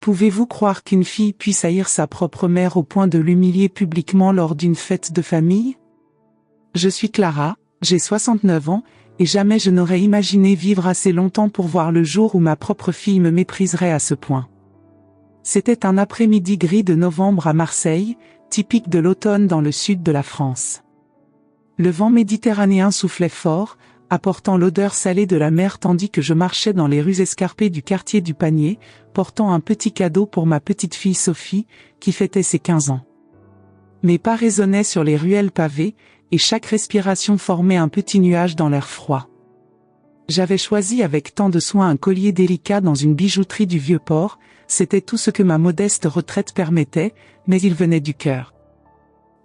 Pouvez-vous croire qu'une fille puisse haïr sa propre mère au point de l'humilier publiquement lors d'une fête de famille? Je suis Clara, j'ai 69 ans, et jamais je n'aurais imaginé vivre assez longtemps pour voir le jour où ma propre fille me mépriserait à ce point. C'était un après-midi gris de novembre à Marseille, typique de l'automne dans le sud de la France. Le vent méditerranéen soufflait fort, apportant l'odeur salée de la mer tandis que je marchais dans les rues escarpées du quartier du Panier, portant un petit cadeau pour ma petite fille Sophie, qui fêtait ses 15 ans. Mes pas résonnaient sur les ruelles pavées, et chaque respiration formait un petit nuage dans l'air froid. J'avais choisi avec tant de soin un collier délicat dans une bijouterie du Vieux-Port, c'était tout ce que ma modeste retraite permettait, mais il venait du cœur.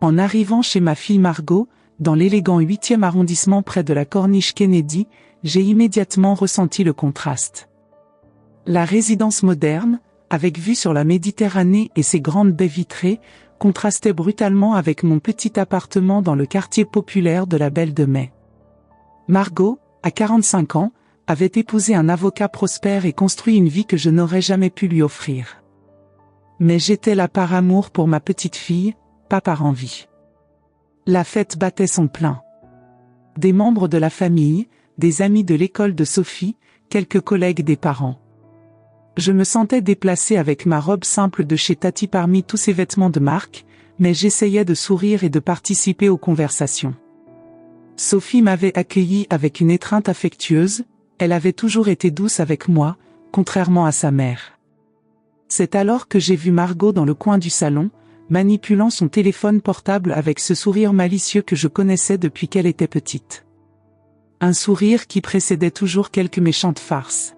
En arrivant chez ma fille Margot, dans l'élégant 8e arrondissement près de la Corniche Kennedy, j'ai immédiatement ressenti le contraste. La résidence moderne, avec vue sur la Méditerranée et ses grandes baies vitrées, contrastait brutalement avec mon petit appartement dans le quartier populaire de la Belle de Mai. Margot, à 45 ans, avait épousé un avocat prospère et construit une vie que je n'aurais jamais pu lui offrir. Mais j'étais là par amour pour ma petite fille, pas par envie. La fête battait son plein. Des membres de la famille, des amis de l'école de Sophie, quelques collègues des parents. Je me sentais déplacée avec ma robe simple de chez Tati parmi tous ces vêtements de marque, mais j'essayais de sourire et de participer aux conversations. Sophie m'avait accueillie avec une étreinte affectueuse, elle avait toujours été douce avec moi, contrairement à sa mère. C'est alors que j'ai vu Margot dans le coin du salon, manipulant son téléphone portable avec ce sourire malicieux que je connaissais depuis qu'elle était petite. Un sourire qui précédait toujours quelques méchantes farces.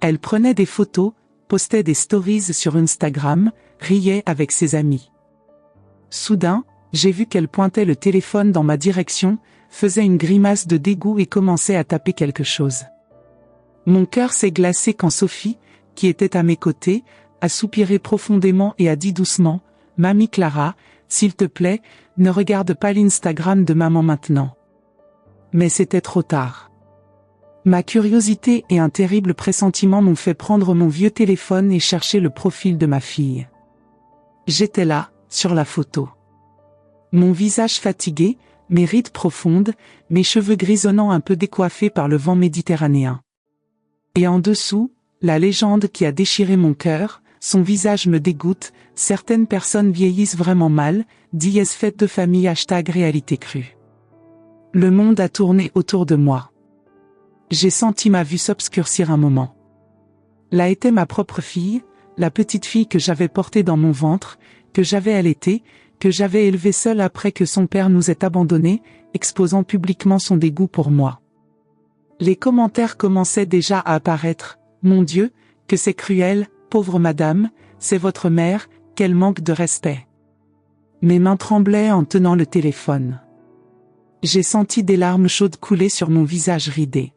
Elle prenait des photos, postait des stories sur Instagram, riait avec ses amis. Soudain, j'ai vu qu'elle pointait le téléphone dans ma direction, faisait une grimace de dégoût et commençait à taper quelque chose. Mon cœur s'est glacé quand Sophie, qui était à mes côtés, a soupiré profondément et a dit doucement « Mamie Clara, s'il te plaît, ne regarde pas l'Instagram de maman maintenant. » Mais c'était trop tard. Ma curiosité et un terrible pressentiment m'ont fait prendre mon vieux téléphone et chercher le profil de ma fille. J'étais là, sur la photo. Mon visage fatigué, mes rides profondes, mes cheveux grisonnants un peu décoiffés par le vent méditerranéen. Et en dessous, la légende qui a déchiré mon cœur, son visage me dégoûte, certaines personnes vieillissent vraiment mal, dièse fête de famille #réalité crue. Le monde a tourné autour de moi. J'ai senti ma vue s'obscurcir un moment. Là était ma propre fille, la petite fille que j'avais portée dans mon ventre, que j'avais allaitée, que j'avais élevée seule après que son père nous ait abandonnés, exposant publiquement son dégoût pour moi. Les commentaires commençaient déjà à apparaître. « Mon Dieu, que c'est cruel, pauvre madame, c'est votre mère, quel manque de respect. » Mes mains tremblaient en tenant le téléphone. J'ai senti des larmes chaudes couler sur mon visage ridé.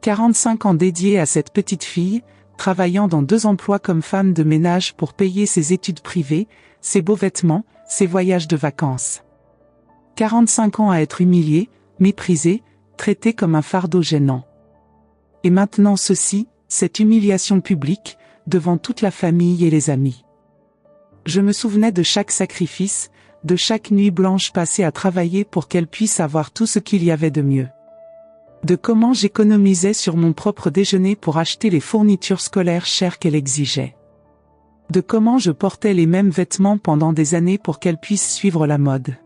45 ans dédiés à cette petite fille, travaillant dans 2 emplois comme femme de ménage pour payer ses études privées, ses beaux vêtements, ses voyages de vacances. 45 ans à être humiliée, méprisée, traitée comme un fardeau gênant. Et maintenant ceci, cette humiliation publique, devant toute la famille et les amis. Je me souvenais de chaque sacrifice, de chaque nuit blanche passée à travailler pour qu'elle puisse avoir tout ce qu'il y avait de mieux. De comment j'économisais sur mon propre déjeuner pour acheter les fournitures scolaires chères qu'elle exigeait. De comment je portais les mêmes vêtements pendant des années pour qu'elle puisse suivre la mode.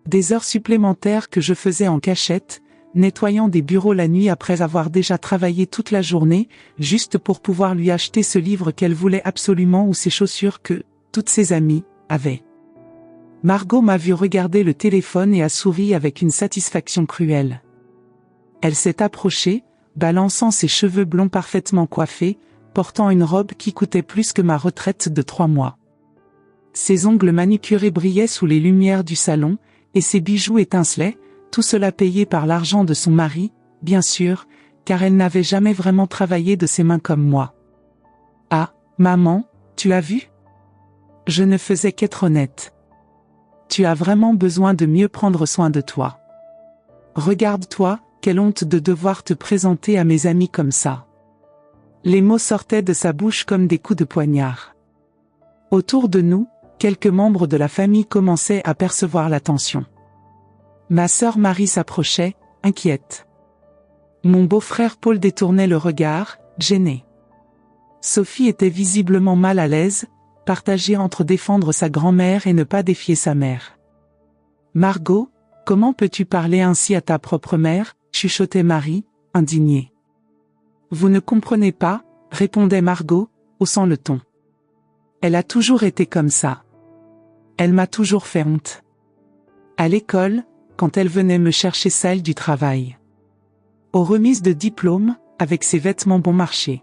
Des heures supplémentaires que je faisais en cachette, nettoyant des bureaux la nuit après avoir déjà travaillé toute la journée, juste pour pouvoir lui acheter ce livre qu'elle voulait absolument ou ces chaussures que, toutes ses amies, avaient. Margot m'a vu regarder le téléphone et a souri avec une satisfaction cruelle. Elle s'est approchée, balançant ses cheveux blonds parfaitement coiffés, portant une robe qui coûtait plus que ma retraite de 3 mois. Ses ongles manicurés brillaient sous les lumières du salon, et ses bijoux étincelaient, tout cela payé par l'argent de son mari, bien sûr, car elle n'avait jamais vraiment travaillé de ses mains comme moi. « Ah, maman, tu as vu ? Je ne faisais qu'être honnête. Tu as vraiment besoin de mieux prendre soin de toi. Regarde-toi, quelle honte de devoir te présenter à mes amis comme ça. » Les mots sortaient de sa bouche comme des coups de poignard. Autour de nous, quelques membres de la famille commençaient à percevoir la tension. Ma sœur Marie s'approchait, inquiète. Mon beau-frère Paul détournait le regard, gêné. Sophie était visiblement mal à l'aise, partagée entre défendre sa grand-mère et ne pas défier sa mère. « Margot, comment peux-tu parler ainsi à ta propre mère ?» chuchotait Marie, indignée. « Vous ne comprenez pas ?» répondait Margot, haussant le ton. « Elle a toujours été comme ça. Elle m'a toujours fait honte. À l'école, quand elle venait me chercher celle du travail. Aux remises de diplôme, avec ses vêtements bon marché.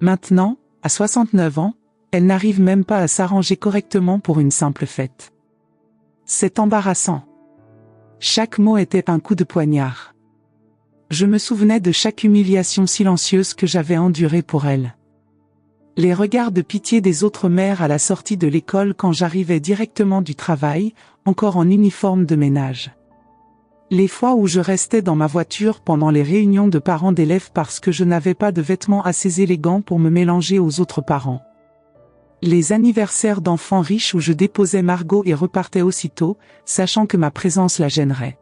Maintenant, à 69 ans, elle n'arrive même pas à s'arranger correctement pour une simple fête. C'est embarrassant. » Chaque mot était un coup de poignard. Je me souvenais de chaque humiliation silencieuse que j'avais endurée pour elle. Les regards de pitié des autres mères à la sortie de l'école quand j'arrivais directement du travail, encore en uniforme de ménage. Les fois où je restais dans ma voiture pendant les réunions de parents d'élèves parce que je n'avais pas de vêtements assez élégants pour me mélanger aux autres parents. Les anniversaires d'enfants riches où je déposais Margot et repartais aussitôt, sachant que ma présence la gênerait.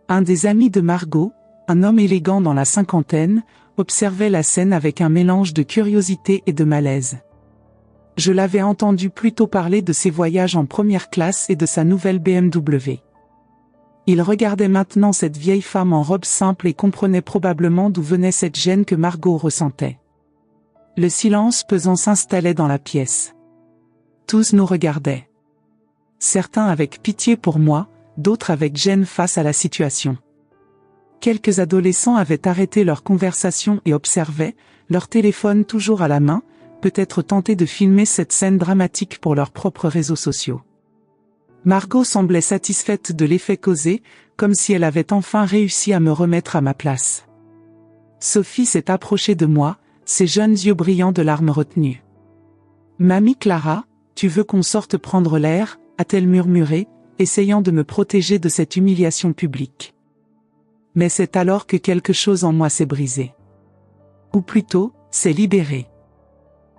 Un des amis de Margot, un homme élégant dans la cinquantaine, observait la scène avec un mélange de curiosité et de malaise. Je l'avais entendu plutôt parler de ses voyages en première classe et de sa nouvelle BMW. Il regardait maintenant cette vieille femme en robe simple et comprenait probablement d'où venait cette gêne que Margot ressentait. Le silence pesant s'installait dans la pièce. Tous nous regardaient. Certains avec pitié pour moi, d'autres avec gêne face à la situation. Quelques adolescents avaient arrêté leur conversation et observaient, leur téléphone toujours à la main, peut-être tentés de filmer cette scène dramatique pour leurs propres réseaux sociaux. Margot semblait satisfaite de l'effet causé, comme si elle avait enfin réussi à me remettre à ma place. Sophie s'est approchée de moi, ses jeunes yeux brillants de larmes retenues. « Mamie Clara, tu veux qu'on sorte prendre l'air ?» a-t-elle murmuré, essayant de me protéger de cette humiliation publique. Mais c'est alors que quelque chose en moi s'est brisé. Ou plutôt, s'est libéré.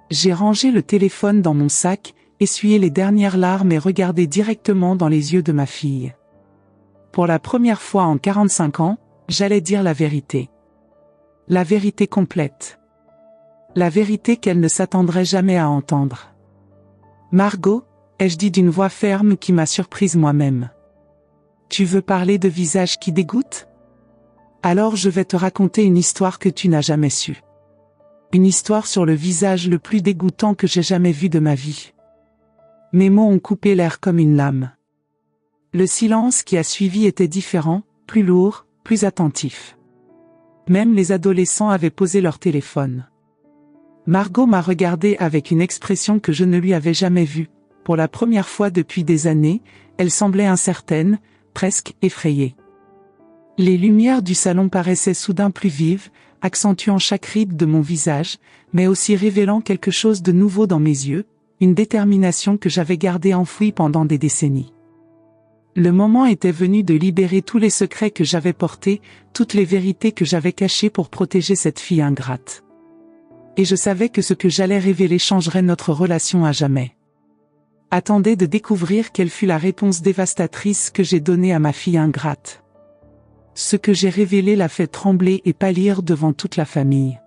J'ai rangé le téléphone dans mon sac, essuyé les dernières larmes et regardé directement dans les yeux de ma fille. Pour la première fois en 45 ans, j'allais dire la vérité. La vérité complète. La vérité qu'elle ne s'attendrait jamais à entendre. « Margot », ai-je dit d'une voix ferme qui m'a surprise moi-même. « Tu veux parler de visages qui dégoûtent ? Alors je vais te raconter une histoire que tu n'as jamais su. Une histoire sur le visage le plus dégoûtant que j'ai jamais vu de ma vie. » Mes mots ont coupé l'air comme une lame. Le silence qui a suivi était différent, plus lourd, plus attentif. Même les adolescents avaient posé leur téléphone. Margot m'a regardé avec une expression que je ne lui avais jamais vue. Pour la première fois depuis des années, elle semblait incertaine, presque effrayée. Les lumières du salon paraissaient soudain plus vives, accentuant chaque ride de mon visage, mais aussi révélant quelque chose de nouveau dans mes yeux, une détermination que j'avais gardée enfouie pendant des décennies. Le moment était venu de libérer tous les secrets que j'avais portés, toutes les vérités que j'avais cachées pour protéger cette fille ingrate. Et je savais que ce que j'allais révéler changerait notre relation à jamais. Attendez de découvrir quelle fut la réponse dévastatrice que j'ai donnée à ma fille ingrate. Ce que j'ai révélé l'a fait trembler et pâlir devant toute la famille.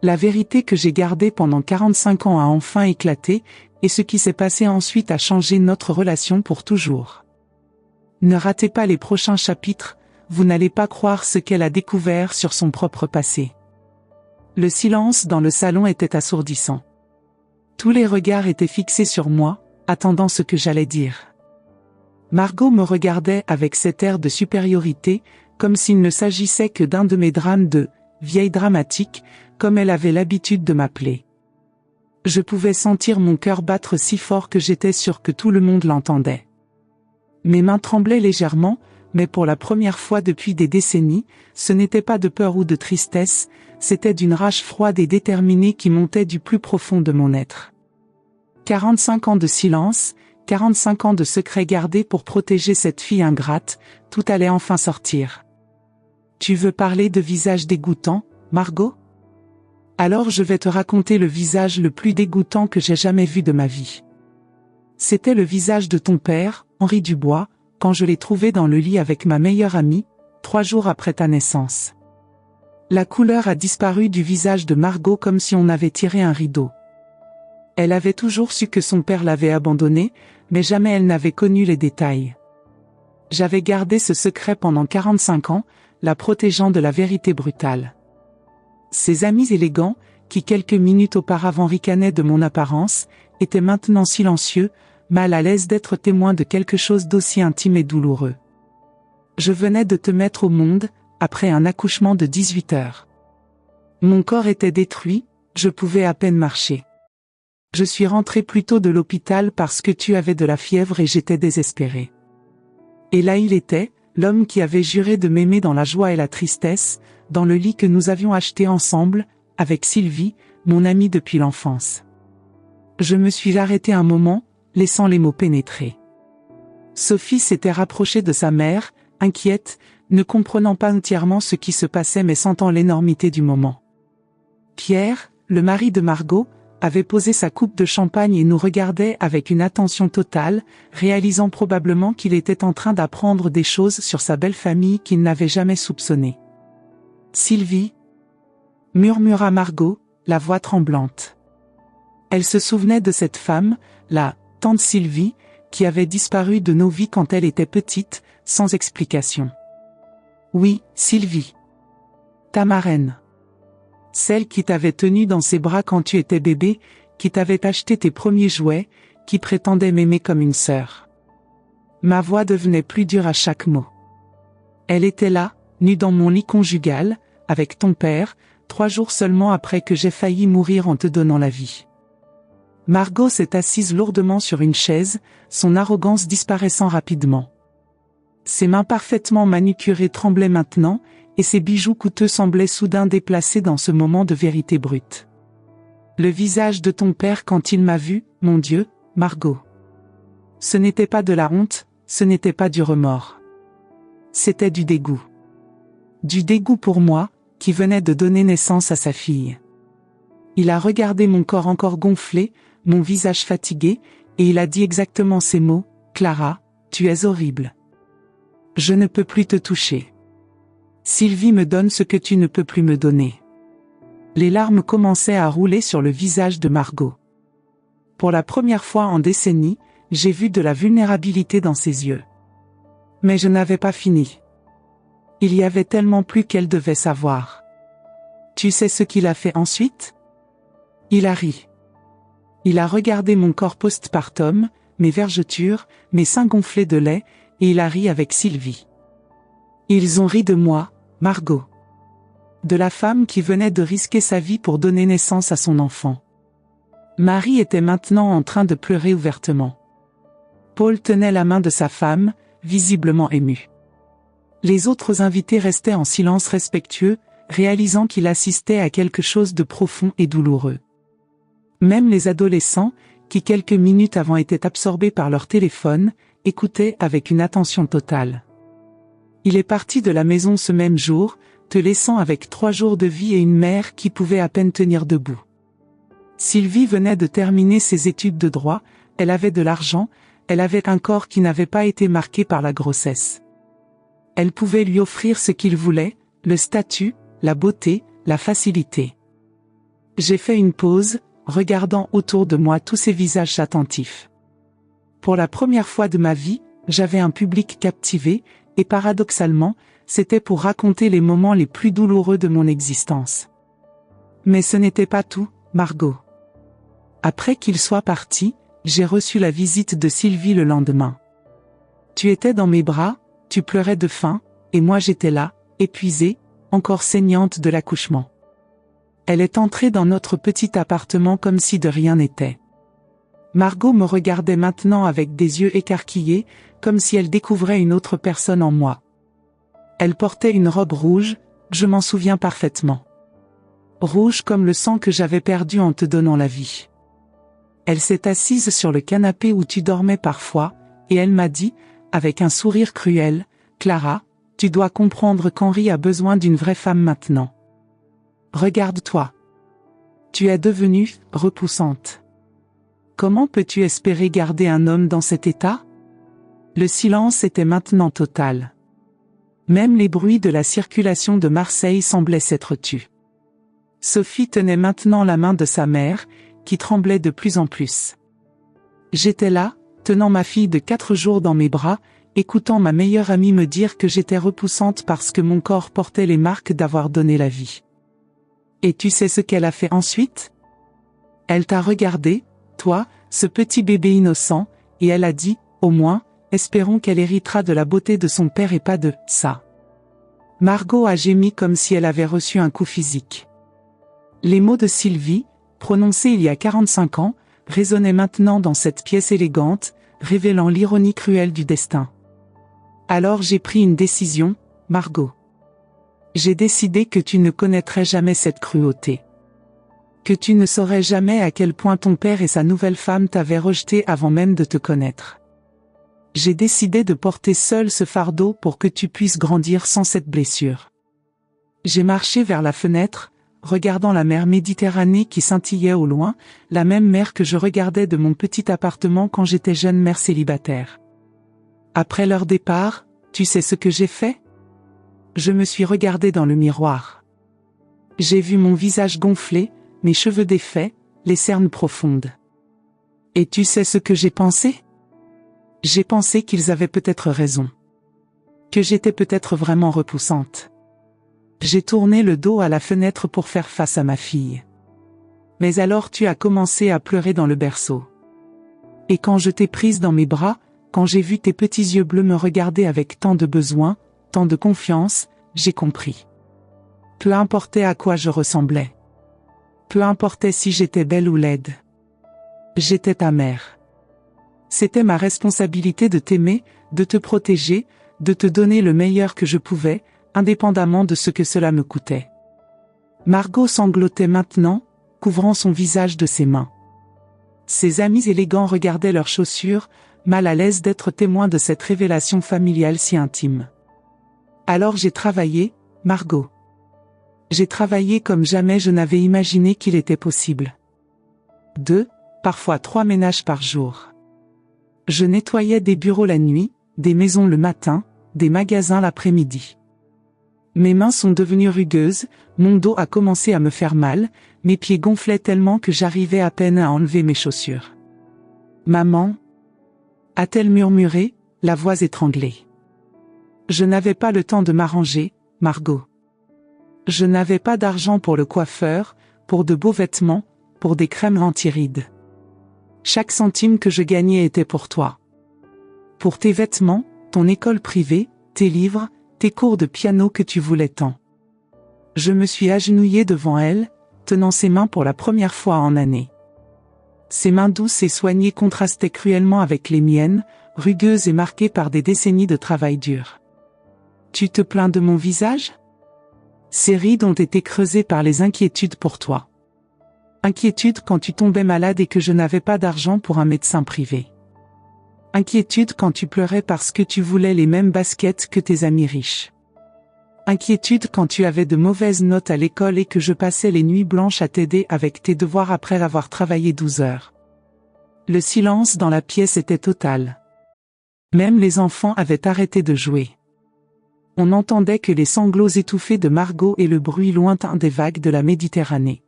La vérité que j'ai gardée pendant 45 ans a enfin éclaté, et ce qui s'est passé ensuite a changé notre relation pour toujours. Ne ratez pas les prochains chapitres, vous n'allez pas croire ce qu'elle a découvert sur son propre passé. Le silence dans le salon était assourdissant. Tous les regards étaient fixés sur moi, attendant ce que j'allais dire. Margot me regardait avec cet air de supériorité, comme s'il ne s'agissait que d'un de mes drames de « vieille dramatique », comme elle avait l'habitude de m'appeler. Je pouvais sentir mon cœur battre si fort que j'étais sûr que tout le monde l'entendait. Mes mains tremblaient légèrement, mais pour la première fois depuis des décennies, ce n'était pas de peur ou de tristesse, c'était d'une rage froide et déterminée qui montait du plus profond de mon être. 45 ans de silence, 45 ans de secrets gardés pour protéger cette fille ingrate, tout allait enfin sortir. Tu veux parler de visages dégoûtants, Margot ? Alors je vais te raconter le visage le plus dégoûtant que j'ai jamais vu de ma vie. C'était le visage de ton père, Henri Dubois, quand je l'ai trouvé dans le lit avec ma meilleure amie, 3 jours après ta naissance. La couleur a disparu du visage de Margot comme si on avait tiré un rideau. Elle avait toujours su que son père l'avait abandonnée, mais jamais elle n'avait connu les détails. J'avais gardé ce secret pendant 45 ans, la protégeant de la vérité brutale. Ses amis élégants, qui quelques minutes auparavant ricanaient de mon apparence, étaient maintenant silencieux, mal à l'aise d'être témoins de quelque chose d'aussi intime et douloureux. Je venais de te mettre au monde, après un accouchement de 18 heures. Mon corps était détruit, je pouvais à peine marcher. Je suis rentrée plus tôt de l'hôpital parce que tu avais de la fièvre et j'étais désespérée. Et là il était, l'homme qui avait juré de m'aimer dans la joie et la tristesse, dans le lit que nous avions acheté ensemble, avec Sylvie, mon amie depuis l'enfance. Je me suis arrêtée un moment, laissant les mots pénétrer. Sophie s'était rapprochée de sa mère, inquiète, ne comprenant pas entièrement ce qui se passait mais sentant l'énormité du moment. Pierre, le mari de Margot, avait posé sa coupe de champagne et nous regardait avec une attention totale, réalisant probablement qu'il était en train d'apprendre des choses sur sa belle famille qu'il n'avait jamais soupçonnées. « Sylvie » murmura Margot, la voix tremblante. Elle se souvenait de cette femme, la « tante Sylvie », qui avait disparu de nos vies quand elle était petite, sans explication. « Oui, Sylvie. Ta marraine. Celle qui t'avait tenue dans ses bras quand tu étais bébé, qui t'avait acheté tes premiers jouets, qui prétendait m'aimer comme une sœur. » Ma voix devenait plus dure à chaque mot. Elle était là, nue dans mon lit conjugal, avec ton père, 3 jours seulement après que j'ai failli mourir en te donnant la vie. Margot s'est assise lourdement sur une chaise, son arrogance disparaissant rapidement. Ses mains parfaitement manucurées tremblaient maintenant, et ses bijoux coûteux semblaient soudain déplacés dans ce moment de vérité brute. Le visage de ton père quand il m'a vu, mon Dieu, Margot. Ce n'était pas de la honte, ce n'était pas du remords. C'était du dégoût. Du dégoût pour moi, qui venait de donner naissance à sa fille. Il a regardé mon corps encore gonflé, mon visage fatigué, et il a dit exactement ces mots, « Clara, tu es horrible. Je ne peux plus te toucher. Sylvie me donne ce que tu ne peux plus me donner. » Les larmes commençaient à rouler sur le visage de Margot. Pour la première fois en décennies, j'ai vu de la vulnérabilité dans ses yeux. Mais je n'avais pas fini. Il y avait tellement plus qu'elle devait savoir. Tu sais ce qu'il a fait ensuite? Il a ri. Il a regardé mon corps postpartum, mes vergetures, mes seins gonflés de lait, et il a ri avec Sylvie. Ils ont ri de moi, Margot. De la femme qui venait de risquer sa vie pour donner naissance à son enfant. Marie était maintenant en train de pleurer ouvertement. Paul tenait la main de sa femme, visiblement ému. Les autres invités restaient en silence respectueux, réalisant qu'il assistait à quelque chose de profond et douloureux. Même les adolescents, qui quelques minutes avant étaient absorbés par leur téléphone, écoutaient avec une attention totale. Il est parti de la maison ce même jour, te laissant avec 3 jours de vie et une mère qui pouvait à peine tenir debout. Sylvie venait de terminer ses études de droit, elle avait de l'argent, elle avait un corps qui n'avait pas été marqué par la grossesse. Elle pouvait lui offrir ce qu'il voulait, le statut, la beauté, la facilité. J'ai fait une pause, regardant autour de moi tous ces visages attentifs. Pour la première fois de ma vie, j'avais un public captivé, et paradoxalement, c'était pour raconter les moments les plus douloureux de mon existence. Mais ce n'était pas tout, Margot. Après qu'il soit parti, j'ai reçu la visite de Sylvie le lendemain. Tu étais dans mes bras, tu pleurais de faim, et moi j'étais là, épuisée, encore saignante de l'accouchement. Elle est entrée dans notre petit appartement comme si de rien n'était. Margot me regardait maintenant avec des yeux écarquillés, comme si elle découvrait une autre personne en moi. Elle portait une robe rouge, je m'en souviens parfaitement. Rouge comme le sang que j'avais perdu en te donnant la vie. Elle s'est assise sur le canapé où tu dormais parfois, et elle m'a dit, avec un sourire cruel, « Clara, tu dois comprendre qu'Henri a besoin d'une vraie femme maintenant. Regarde-toi. Tu es devenue repoussante. Comment peux-tu espérer garder un homme dans cet état? Le silence était maintenant total. Même les bruits de la circulation de Marseille semblaient s'être tus. Sophie tenait maintenant la main de sa mère, qui tremblait de plus en plus. J'étais là, tenant ma fille de 4 jours dans mes bras, écoutant ma meilleure amie me dire que j'étais repoussante parce que mon corps portait les marques d'avoir donné la vie. Et tu sais ce qu'elle a fait ensuite? Elle t'a regardé, toi, ce petit bébé innocent, et elle a dit, au moins, espérons qu'elle héritera de la beauté de son père et pas de ça. Margot a gémi comme si elle avait reçu un coup physique. Les mots de Sylvie, prononcés il y a 45 ans, résonnaient maintenant dans cette pièce élégante, révélant l'ironie cruelle du destin. Alors j'ai pris une décision, Margot. J'ai décidé que tu ne connaîtrais jamais cette cruauté. Que tu ne saurais jamais à quel point ton père et sa nouvelle femme t'avaient rejeté avant même de te connaître. J'ai décidé de porter seul ce fardeau pour que tu puisses grandir sans cette blessure. J'ai marché vers la fenêtre, regardant la mer Méditerranée qui scintillait au loin, la même mer que je regardais de mon petit appartement quand j'étais jeune mère célibataire. Après leur départ, tu sais ce que j'ai fait? Je me suis regardée dans le miroir. J'ai vu mon visage gonflé, mes cheveux défaits, les cernes profondes. Et tu sais ce que j'ai pensé? J'ai pensé qu'ils avaient peut-être raison. Que j'étais peut-être vraiment repoussante. J'ai tourné le dos à la fenêtre pour faire face à ma fille. Mais alors tu as commencé à pleurer dans le berceau. Et quand je t'ai prise dans mes bras, quand j'ai vu tes petits yeux bleus me regarder avec tant de besoin, tant de confiance, j'ai compris. Peu importait à quoi je ressemblais. Peu importait si j'étais belle ou laide. J'étais ta mère. C'était ma responsabilité de t'aimer, de te protéger, de te donner le meilleur que je pouvais, indépendamment de ce que cela me coûtait. Margot sanglotait maintenant, couvrant son visage de ses mains. Ses amis élégants regardaient leurs chaussures, mal à l'aise d'être témoins de cette révélation familiale si intime. Alors j'ai travaillé, Margot. J'ai travaillé comme jamais je n'avais imaginé qu'il était possible. 2, parfois 3 ménages par jour. Je nettoyais des bureaux la nuit, des maisons le matin, des magasins l'après-midi. Mes mains sont devenues rugueuses, mon dos a commencé à me faire mal, mes pieds gonflaient tellement que j'arrivais à peine à enlever mes chaussures. Maman, a-t-elle murmuré, la voix étranglée. Je n'avais pas le temps de m'arranger, Margot. Je n'avais pas d'argent pour le coiffeur, pour de beaux vêtements, pour des crèmes anti-rides. Chaque centime que je gagnais était pour toi. Pour tes vêtements, ton école privée, tes livres, tes cours de piano que tu voulais tant. Je me suis agenouillée devant elle, tenant ses mains pour la première fois en années. Ses mains douces et soignées contrastaient cruellement avec les miennes, rugueuses et marquées par des décennies de travail dur. Tu te plains de mon visage? Ces rides ont été creusées par les inquiétudes pour toi. Inquiétude quand tu tombais malade et que je n'avais pas d'argent pour un médecin privé. Inquiétude quand tu pleurais parce que tu voulais les mêmes baskets que tes amis riches. Inquiétude quand tu avais de mauvaises notes à l'école et que je passais les nuits blanches à t'aider avec tes devoirs après avoir travaillé 12 heures. Le silence dans la pièce était total. Même les enfants avaient arrêté de jouer. On n'entendait que les sanglots étouffés de Margot et le bruit lointain des vagues de la Méditerranée.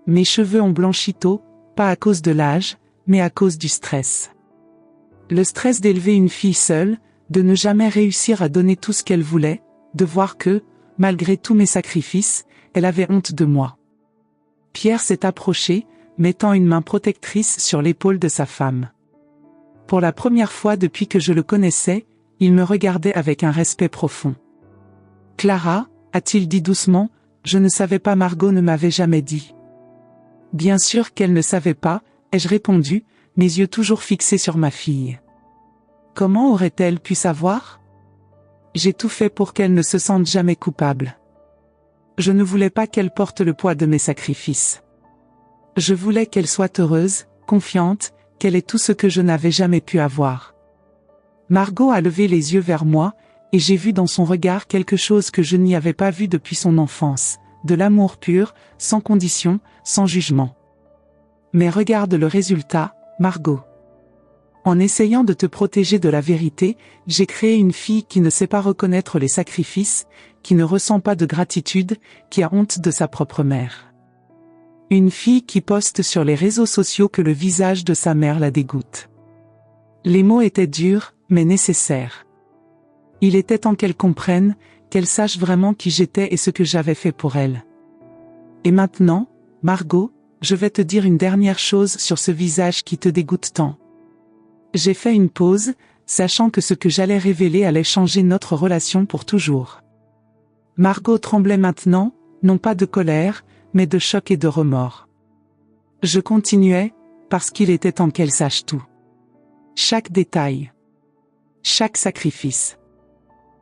Mes cheveux ont blanchi tôt, pas à cause de l'âge, mais à cause du stress. Le stress d'élever une fille seule, de ne jamais réussir à donner tout ce qu'elle voulait, de voir que, malgré tous mes sacrifices, elle avait honte de moi. Pierre s'est approché, mettant une main protectrice sur l'épaule de sa femme. Pour la première fois depuis que je le connaissais, il me regardait avec un respect profond. « Clara » a-t-il dit doucement, je ne savais pas, Margot ne m'avait jamais dit. Bien sûr qu'elle ne savait pas, ai-je répondu, mes yeux toujours fixés sur ma fille. Comment aurait-elle pu savoir? J'ai tout fait pour qu'elle ne se sente jamais coupable. Je ne voulais pas qu'elle porte le poids de mes sacrifices. Je voulais qu'elle soit heureuse, confiante, qu'elle ait tout ce que je n'avais jamais pu avoir. Margot a levé les yeux vers moi, et j'ai vu dans son regard quelque chose que je n'y avais pas vu depuis son enfance, de l'amour pur, sans condition, sans jugement. Mais regarde le résultat, Margot. En essayant de te protéger de la vérité, j'ai créé une fille qui ne sait pas reconnaître les sacrifices, qui ne ressent pas de gratitude, qui a honte de sa propre mère. Une fille qui poste sur les réseaux sociaux que le visage de sa mère la dégoûte. Les mots étaient durs, mais nécessaires. Il était temps qu'elle comprenne, qu'elle sache vraiment qui j'étais et ce que j'avais fait pour elle. Et maintenant, Margot, je vais te dire une dernière chose sur ce visage qui te dégoûte tant. J'ai fait une pause, sachant que ce que j'allais révéler allait changer notre relation pour toujours. Margot tremblait maintenant, non pas de colère, mais de choc et de remords. Je continuais, parce qu'il était temps qu'elle sache tout. Chaque détail. Chaque sacrifice.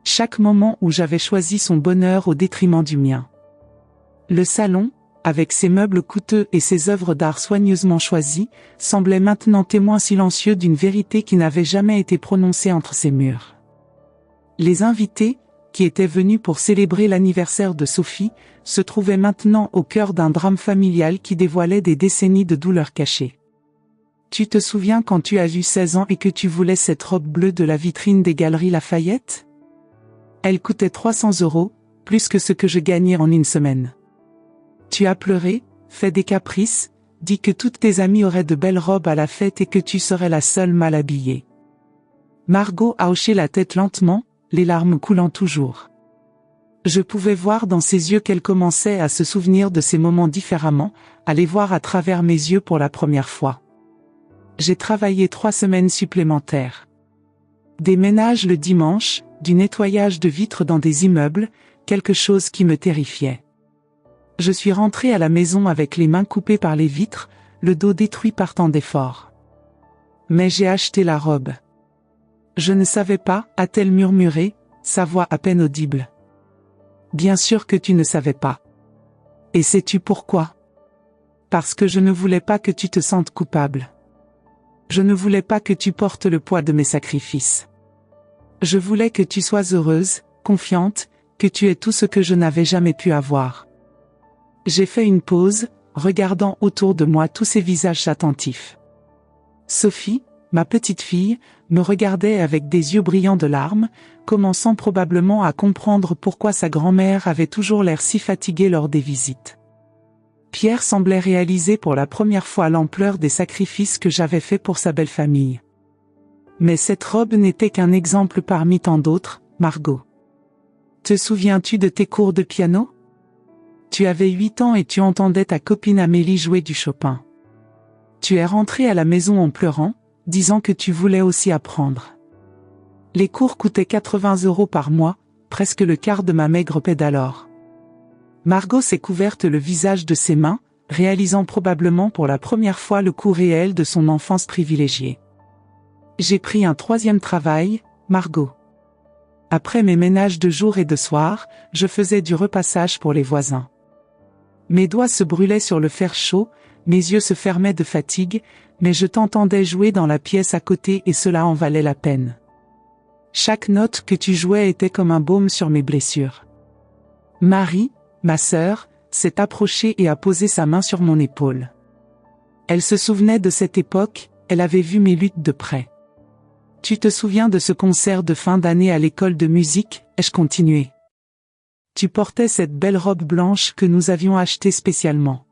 Chaque moment où j'avais choisi son bonheur au détriment du mien. Le salon, avec ses meubles coûteux et ses œuvres d'art soigneusement choisies, semblait maintenant témoin silencieux d'une vérité qui n'avait jamais été prononcée entre ses murs. Les invités, qui étaient venus pour célébrer l'anniversaire de Sophie, se trouvaient maintenant au cœur d'un drame familial qui dévoilait des décennies de douleurs cachées. Tu te souviens quand tu as eu 16 ans et que tu voulais cette robe bleue de la vitrine des Galeries Lafayette? Elle coûtait 300 €, plus que ce que je gagnais en une semaine. Tu as pleuré, fait des caprices, dit que toutes tes amies auraient de belles robes à la fête et que tu serais la seule mal habillée. Margot a hoché la tête lentement, les larmes coulant toujours. Je pouvais voir dans ses yeux qu'elle commençait à se souvenir de ces moments différemment, à les voir à travers mes yeux pour la première fois. J'ai travaillé 3 semaines supplémentaires. Des ménages le dimanche, du nettoyage de vitres dans des immeubles, quelque chose qui me terrifiait. Je suis rentrée à la maison avec les mains coupées par les vitres, le dos détruit par tant d'efforts. Mais j'ai acheté la robe. Je ne savais pas, a-t-elle murmuré, sa voix à peine audible. Bien sûr que tu ne savais pas. Et sais-tu pourquoi? Parce que je ne voulais pas que tu te sentes coupable. Je ne voulais pas que tu portes le poids de mes sacrifices. Je voulais que tu sois heureuse, confiante, que tu aies tout ce que je n'avais jamais pu avoir. J'ai fait une pause, regardant autour de moi tous ces visages attentifs. Sophie, ma petite fille, me regardait avec des yeux brillants de larmes, commençant probablement à comprendre pourquoi sa grand-mère avait toujours l'air si fatiguée lors des visites. Pierre semblait réaliser pour la première fois l'ampleur des sacrifices que j'avais faits pour sa belle famille. Mais cette robe n'était qu'un exemple parmi tant d'autres, Margot. Te souviens-tu de tes cours de piano? Tu avais 8 ans et tu entendais ta copine Amélie jouer du Chopin. Tu es rentrée à la maison en pleurant, disant que tu voulais aussi apprendre. Les cours coûtaient 80 € par mois, presque le quart de ma maigre paie d'alors. Margot s'est couverte le visage de ses mains, réalisant probablement pour la première fois le coût réel de son enfance privilégiée. J'ai pris un 3e travail, Margot. Après mes ménages de jour et de soir, je faisais du repassage pour les voisins. Mes doigts se brûlaient sur le fer chaud, mes yeux se fermaient de fatigue, mais je t'entendais jouer dans la pièce à côté et cela en valait la peine. Chaque note que tu jouais était comme un baume sur mes blessures. Marie, ma sœur, s'est approchée et a posé sa main sur mon épaule. Elle se souvenait de cette époque, elle avait vu mes luttes de près. Tu te souviens de ce concert de fin d'année à l'école de musique, ai-je continué. Tu portais cette belle robe blanche que nous avions achetée spécialement.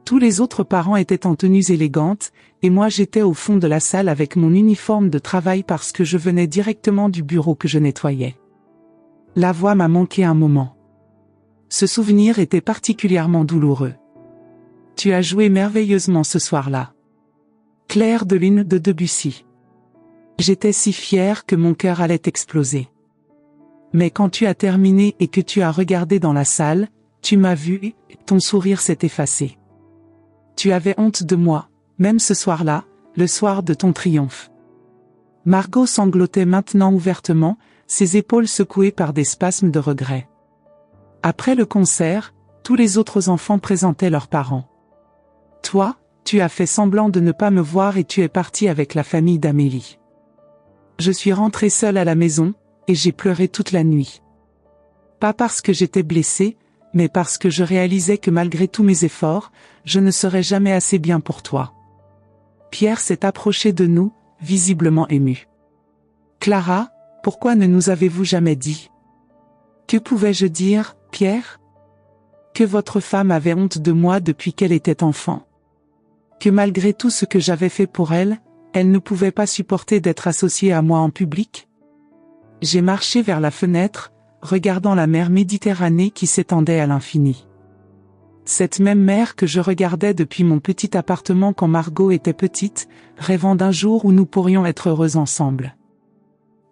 Tous les autres parents étaient en tenues élégantes, et moi j'étais au fond de la salle avec mon uniforme de travail parce que je venais directement du bureau que je nettoyais. La voix m'a manqué un moment. Ce souvenir était particulièrement douloureux. Tu as joué merveilleusement ce soir-là. Clair de lune de Debussy. J'étais si fière que mon cœur allait exploser. Mais quand tu as terminé et que tu as regardé dans la salle, tu m'as vu et ton sourire s'est effacé. Tu avais honte de moi, même ce soir-là, le soir de ton triomphe. Margot sanglotait maintenant ouvertement, ses épaules secouées par des spasmes de regret. Après le concert, tous les autres enfants présentaient leurs parents. Toi, tu as fait semblant de ne pas me voir et tu es parti avec la famille d'Amélie. Je suis rentrée seule à la maison, et j'ai pleuré toute la nuit. Pas parce que j'étais blessée, mais parce que je réalisais que malgré tous mes efforts, je ne serais jamais assez bien pour toi. Pierre s'est approché de nous, visiblement ému. Clara, pourquoi ne nous avez-vous jamais dit? Que pouvais-je dire, Pierre? Que votre femme avait honte de moi depuis qu'elle était enfant. Que malgré tout ce que j'avais fait pour elle, elle ne pouvait pas supporter d'être associée à moi en public? J'ai marché vers la fenêtre, regardant la mer Méditerranée qui s'étendait à l'infini. Cette même mer que je regardais depuis mon petit appartement quand Margot était petite, rêvant d'un jour où nous pourrions être heureux ensemble.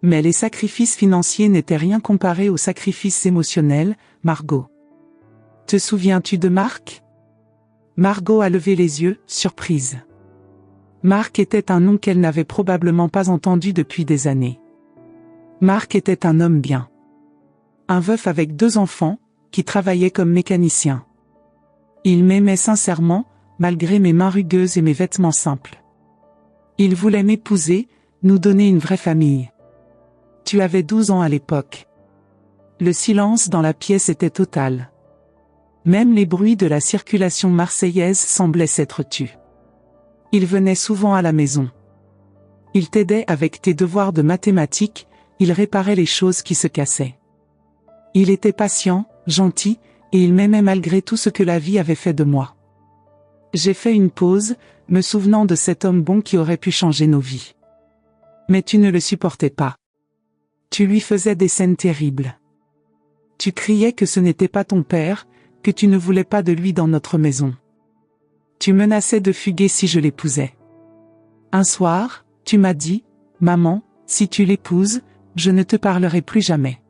Mais les sacrifices financiers n'étaient rien comparés aux sacrifices émotionnels, Margot. Te souviens-tu de Marc? Margot a levé les yeux, surprise. Marc était un nom qu'elle n'avait probablement pas entendu depuis des années. Marc était un homme bien. Un veuf avec 2 enfants, qui travaillait comme mécanicien. Il m'aimait sincèrement, malgré mes mains rugueuses et mes vêtements simples. Il voulait m'épouser, nous donner une vraie famille. Tu avais 12 ans à l'époque. Le silence dans la pièce était total. Même les bruits de la circulation marseillaise semblaient s'être tus. Il venait souvent à la maison. Il t'aidait avec tes devoirs de mathématiques, il réparait les choses qui se cassaient. Il était patient, gentil, et il m'aimait malgré tout ce que la vie avait fait de moi. J'ai fait une pause, me souvenant de cet homme bon qui aurait pu changer nos vies. Mais tu ne le supportais pas. Tu lui faisais des scènes terribles. Tu criais que ce n'était pas ton père, que tu ne voulais pas de lui dans notre maison. Tu menaçais de fuguer si je l'épousais. Un soir, tu m'as dit, « Maman, si tu l'épouses, je ne te parlerai plus jamais.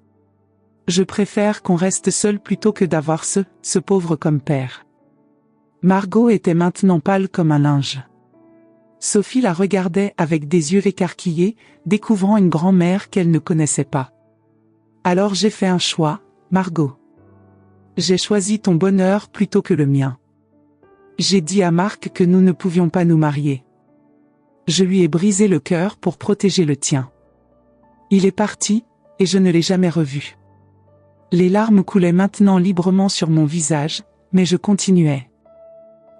Je préfère qu'on reste seul plutôt que d'avoir ce pauvre comme père. » Margot était maintenant pâle comme un linge. Sophie la regardait avec des yeux écarquillés, découvrant une grand-mère qu'elle ne connaissait pas. Alors j'ai fait un choix, Margot. J'ai choisi ton bonheur plutôt que le mien. J'ai dit à Marc que nous ne pouvions pas nous marier. Je lui ai brisé le cœur pour protéger le tien. Il est parti, et je ne l'ai jamais revu. Les larmes coulaient maintenant librement sur mon visage, mais je continuais.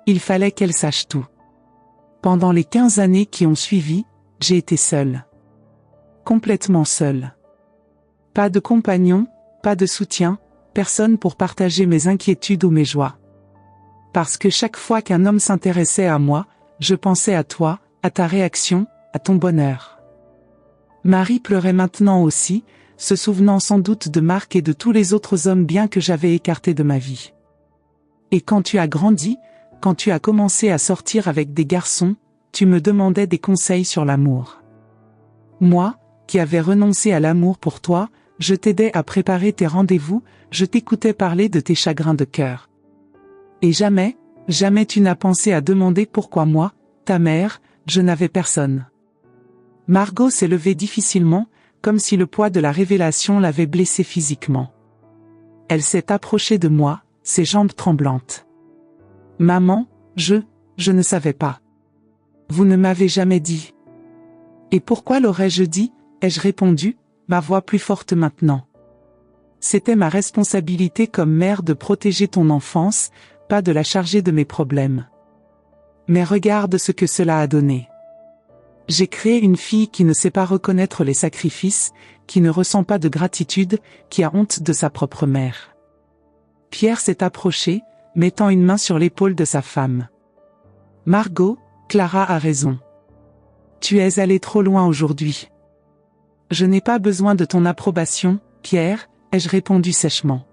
Il fallait qu'elle sache tout. Pendant les 15 années qui ont suivi, j'ai été seule. Complètement seule. Pas de compagnon, pas de soutien, personne pour partager mes inquiétudes ou mes joies. Parce que chaque fois qu'un homme s'intéressait à moi, je pensais à toi, à ta réaction, à ton bonheur. Marie pleurait maintenant aussi, se souvenant sans doute de Marc et de tous les autres hommes bien que j'avais écartés de ma vie. Et quand tu as grandi, quand tu as commencé à sortir avec des garçons, tu me demandais des conseils sur l'amour. Moi, qui avais renoncé à l'amour pour toi, je t'aidais à préparer tes rendez-vous, je t'écoutais parler de tes chagrins de cœur. Et jamais, jamais tu n'as pensé à demander pourquoi moi, ta mère, je n'avais personne. Margot s'est levée difficilement, comme si le poids de la révélation l'avait blessée physiquement. Elle s'est approchée de moi, ses jambes tremblantes. Maman, je ne savais pas. Vous ne m'avez jamais dit. Et pourquoi l'aurais-je dit, ai-je répondu, ma voix plus forte maintenant. C'était ma responsabilité comme mère de protéger ton enfance, pas de la charger de mes problèmes. Mais regarde ce que cela a donné. J'ai créé une fille qui ne sait pas reconnaître les sacrifices, qui ne ressent pas de gratitude, qui a honte de sa propre mère. Pierre s'est approché, mettant une main sur l'épaule de sa femme. Margot, Clara a raison. Tu es allé trop loin aujourd'hui. Je n'ai pas besoin de ton approbation, Pierre, ai-je répondu sèchement.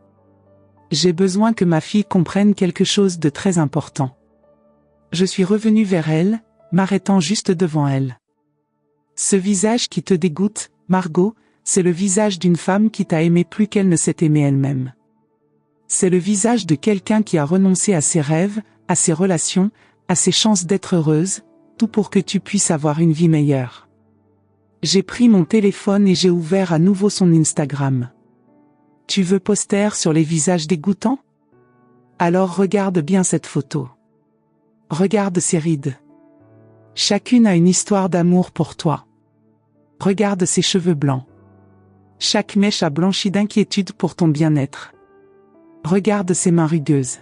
J'ai besoin que ma fille comprenne quelque chose de très important. Je suis revenu vers elle, m'arrêtant juste devant elle. Ce visage qui te dégoûte, Margot, c'est le visage d'une femme qui t'a aimé plus qu'elle ne s'est aimée elle-même. C'est le visage de quelqu'un qui a renoncé à ses rêves, à ses relations, à ses chances d'être heureuse, tout pour que tu puisses avoir une vie meilleure. J'ai pris mon téléphone et j'ai ouvert à nouveau son Instagram. Tu veux poster sur les visages dégoûtants? Alors regarde bien cette photo. Regarde ses rides. Chacune a une histoire d'amour pour toi. Regarde ses cheveux blancs. Chaque mèche a blanchi d'inquiétude pour ton bien-être. Regarde ces mains rugueuses.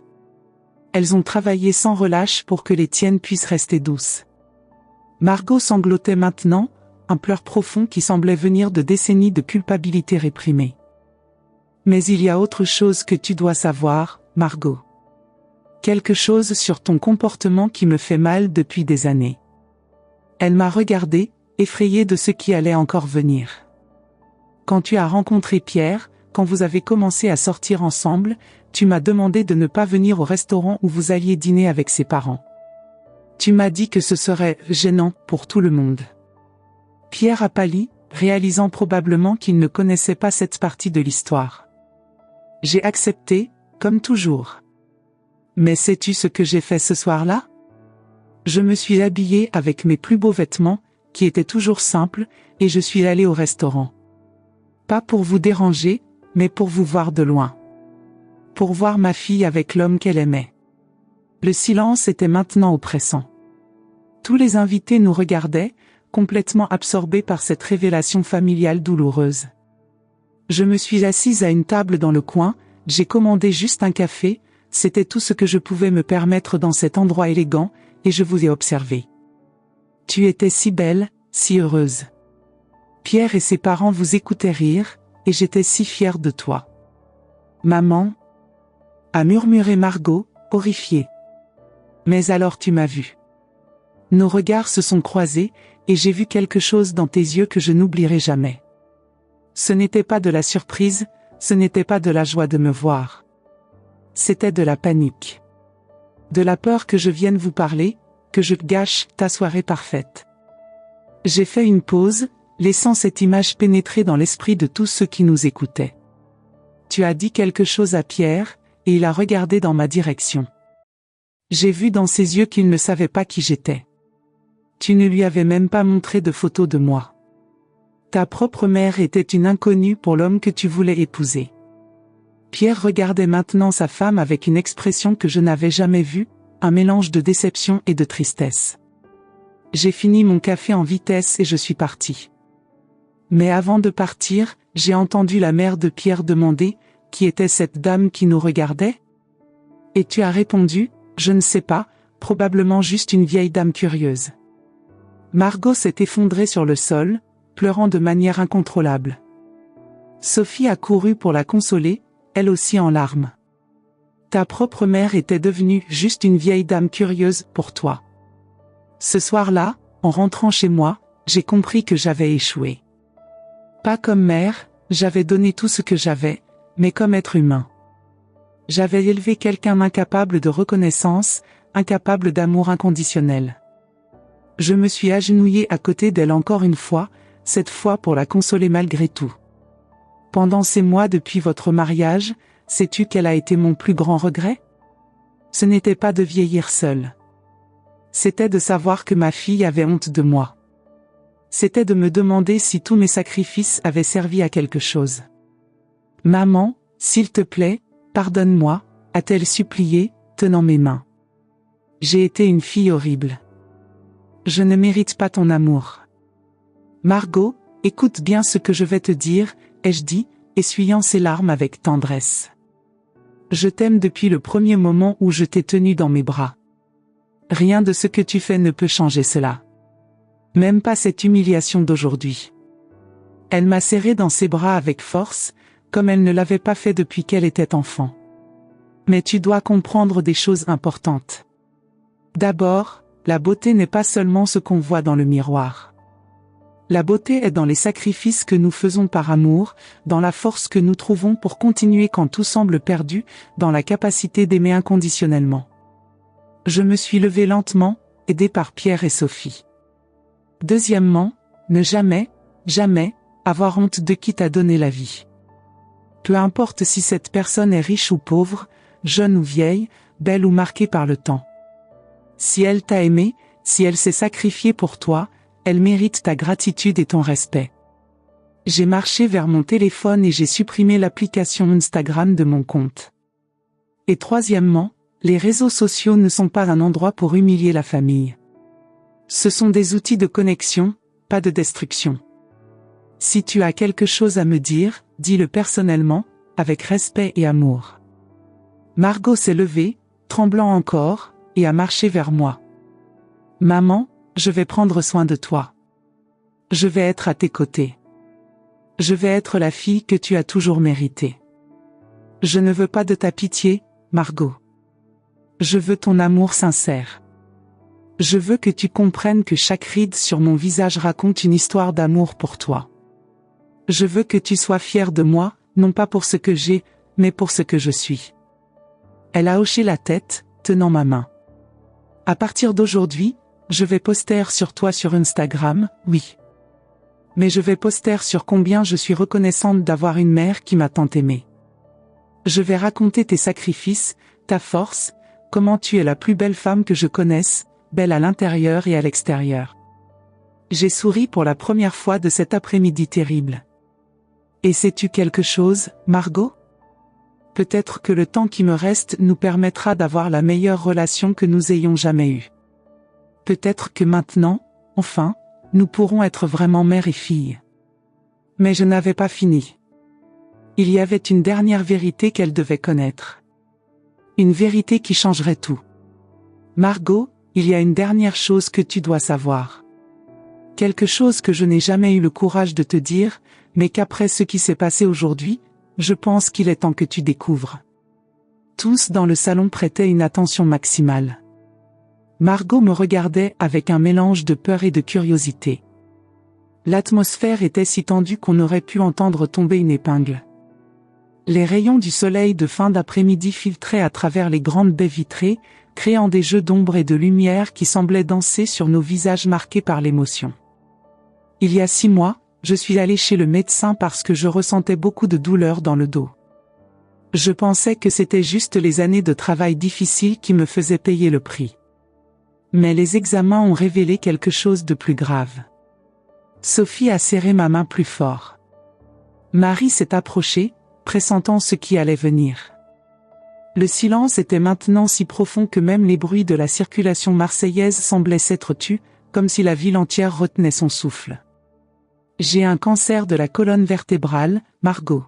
Elles ont travaillé sans relâche pour que les tiennes puissent rester douces. Margot sanglotait maintenant, un pleur profond qui semblait venir de décennies de culpabilité réprimée. Mais il y a autre chose que tu dois savoir, Margot. Quelque chose sur ton comportement qui me fait mal depuis des années. Elle m'a regardée, effrayée de ce qui allait encore venir. Quand tu as rencontré Pierre, quand vous avez commencé à sortir ensemble, tu m'as demandé de ne pas venir au restaurant où vous alliez dîner avec ses parents. Tu m'as dit que ce serait gênant pour tout le monde. Pierre a pâli, réalisant probablement qu'il ne connaissait pas cette partie de l'histoire. J'ai accepté, comme toujours. Mais sais-tu ce que j'ai fait ce soir-là? Je me suis habillée avec mes plus beaux vêtements, qui étaient toujours simples, et je suis allée au restaurant. Pas pour vous déranger, mais pour vous voir de loin. Pour voir ma fille avec l'homme qu'elle aimait. Le silence était maintenant oppressant. Tous les invités nous regardaient, complètement absorbés par cette révélation familiale douloureuse. Je me suis assise à une table dans le coin, j'ai commandé juste un café, c'était tout ce que je pouvais me permettre dans cet endroit élégant, et je vous ai observé. Tu étais si belle, si heureuse. Pierre et ses parents vous écoutaient rire, et j'étais si fière de toi. Maman, a murmuré Margot, horrifiée. Mais alors tu m'as vu. Nos regards se sont croisés, et j'ai vu quelque chose dans tes yeux que je n'oublierai jamais. Ce n'était pas de la surprise, ce n'était pas de la joie de me voir. C'était de la panique. De la peur que je vienne vous parler, que je gâche ta soirée parfaite. J'ai fait une pause, laissant cette image pénétrer dans l'esprit de tous ceux qui nous écoutaient. Tu as dit quelque chose à Pierre, et il a regardé dans ma direction. J'ai vu dans ses yeux qu'il ne savait pas qui j'étais. Tu ne lui avais même pas montré de photo de moi. Ta propre mère était une inconnue pour l'homme que tu voulais épouser. Pierre regardait maintenant sa femme avec une expression que je n'avais jamais vue, un mélange de déception et de tristesse. J'ai fini mon café en vitesse et je suis partie. Mais avant de partir, j'ai entendu la mère de Pierre demander, qui était cette dame qui nous regardait? Et tu as répondu, je ne sais pas, probablement juste une vieille dame curieuse. Margot s'est effondrée sur le sol, pleurant de manière incontrôlable. Sophie a couru pour la consoler, elle aussi en larmes. Ta propre mère était devenue juste une vieille dame curieuse pour toi. Ce soir-là, en rentrant chez moi, j'ai compris que j'avais échoué. Pas comme mère, j'avais donné tout ce que j'avais, mais comme être humain. J'avais élevé quelqu'un incapable de reconnaissance, incapable d'amour inconditionnel. Je me suis agenouillée à côté d'elle encore une fois, cette fois pour la consoler malgré tout. Pendant ces mois depuis votre mariage, sais-tu quel a été mon plus grand regret? Ce n'était pas de vieillir seule. C'était de savoir que ma fille avait honte de moi. C'était de me demander si tous mes sacrifices avaient servi à quelque chose. Maman, s'il te plaît, pardonne-moi, a-t-elle supplié, tenant mes mains. J'ai été une fille horrible. Je ne mérite pas ton amour. Margot, écoute bien ce que je vais te dire, ai-je dit, essuyant ses larmes avec tendresse. Je t'aime depuis le premier moment où je t'ai tenue dans mes bras. Rien de ce que tu fais ne peut changer cela. Même pas cette humiliation d'aujourd'hui. Elle m'a serré dans ses bras avec force, comme elle ne l'avait pas fait depuis qu'elle était enfant. Mais tu dois comprendre des choses importantes. D'abord, la beauté n'est pas seulement ce qu'on voit dans le miroir. La beauté est dans les sacrifices que nous faisons par amour, dans la force que nous trouvons pour continuer quand tout semble perdu, dans la capacité d'aimer inconditionnellement. Je me suis levée lentement, aidée par Pierre et Sophie. Deuxièmement, ne jamais, jamais, avoir honte de qui t'a donné la vie. Peu importe si cette personne est riche ou pauvre, jeune ou vieille, belle ou marquée par le temps. Si elle t'a aimé, si elle s'est sacrifiée pour toi, elle mérite ta gratitude et ton respect. J'ai marché vers mon téléphone et j'ai supprimé l'application Instagram de mon compte. Et troisièmement, les réseaux sociaux ne sont pas un endroit pour humilier la famille. Ce sont des outils de connexion, pas de destruction. Si tu as quelque chose à me dire, dis-le personnellement, avec respect et amour. Margot s'est levée, tremblant encore, et a marché vers moi. Maman, je vais prendre soin de toi. Je vais être à tes côtés. Je vais être la fille que tu as toujours méritée. Je ne veux pas de ta pitié, Margot. Je veux ton amour sincère. Je veux que tu comprennes que chaque ride sur mon visage raconte une histoire d'amour pour toi. Je veux que tu sois fière de moi, non pas pour ce que j'ai, mais pour ce que je suis. Elle a hoché la tête, tenant ma main. À partir d'aujourd'hui, je vais poster sur toi sur Instagram, oui. Mais je vais poster sur combien je suis reconnaissante d'avoir une mère qui m'a tant aimée. Je vais raconter tes sacrifices, ta force, comment tu es la plus belle femme que je connaisse, belle à l'intérieur et à l'extérieur. J'ai souri pour la première fois de cet après-midi terrible. Et sais-tu quelque chose, Margot? Peut-être que le temps qui me reste nous permettra d'avoir la meilleure relation que nous ayons jamais eue. Peut-être que maintenant, enfin, nous pourrons être vraiment mère et fille. Mais je n'avais pas fini. Il y avait une dernière vérité qu'elle devait connaître. Une vérité qui changerait tout. Margot, il y a une dernière chose que tu dois savoir. Quelque chose que je n'ai jamais eu le courage de te dire, mais qu'après ce qui s'est passé aujourd'hui, je pense qu'il est temps que tu découvres. Tous dans le salon prêtaient une attention maximale. Margot me regardait avec un mélange de peur et de curiosité. L'atmosphère était si tendue qu'on aurait pu entendre tomber une épingle. Les rayons du soleil de fin d'après-midi filtraient à travers les grandes baies vitrées, créant des jeux d'ombre et de lumière qui semblaient danser sur nos visages marqués par l'émotion. Il y a 6 mois, je suis allée chez le médecin parce que je ressentais beaucoup de douleur dans le dos. Je pensais que c'était juste les années de travail difficiles qui me faisaient payer le prix. Mais les examens ont révélé quelque chose de plus grave. Sophie a serré ma main plus fort. Marie s'est approchée, pressentant ce qui allait venir. Le silence était maintenant si profond que même les bruits de la circulation marseillaise semblaient s'être tus, comme si la ville entière retenait son souffle. J'ai un cancer de la colonne vertébrale, Margot.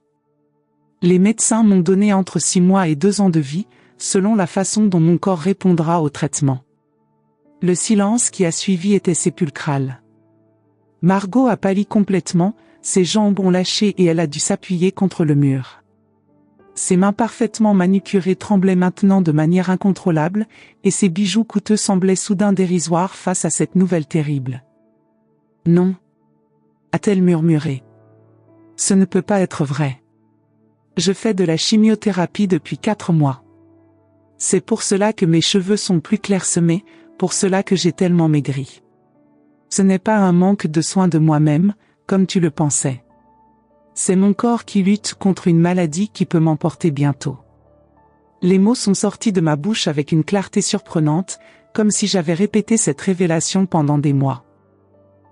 Les médecins m'ont donné entre 6 mois et 2 ans de vie, selon la façon dont mon corps répondra au traitement. Le silence qui a suivi était sépulcral. Margot a pâli complètement, ses jambes ont lâché et elle a dû s'appuyer contre le mur. Ses mains parfaitement manucurées tremblaient maintenant de manière incontrôlable, et ses bijoux coûteux semblaient soudain dérisoires face à cette nouvelle terrible. « Non » a-t-elle murmuré. « Ce ne peut pas être vrai. Je fais de la chimiothérapie depuis 4 mois. C'est pour cela que mes cheveux sont plus clairsemés, pour cela que j'ai tellement maigri. Ce n'est pas un manque de soin de moi-même, comme tu le pensais. C'est mon corps qui lutte contre une maladie qui peut m'emporter bientôt. » Les mots sont sortis de ma bouche avec une clarté surprenante, comme si j'avais répété cette révélation pendant des mois.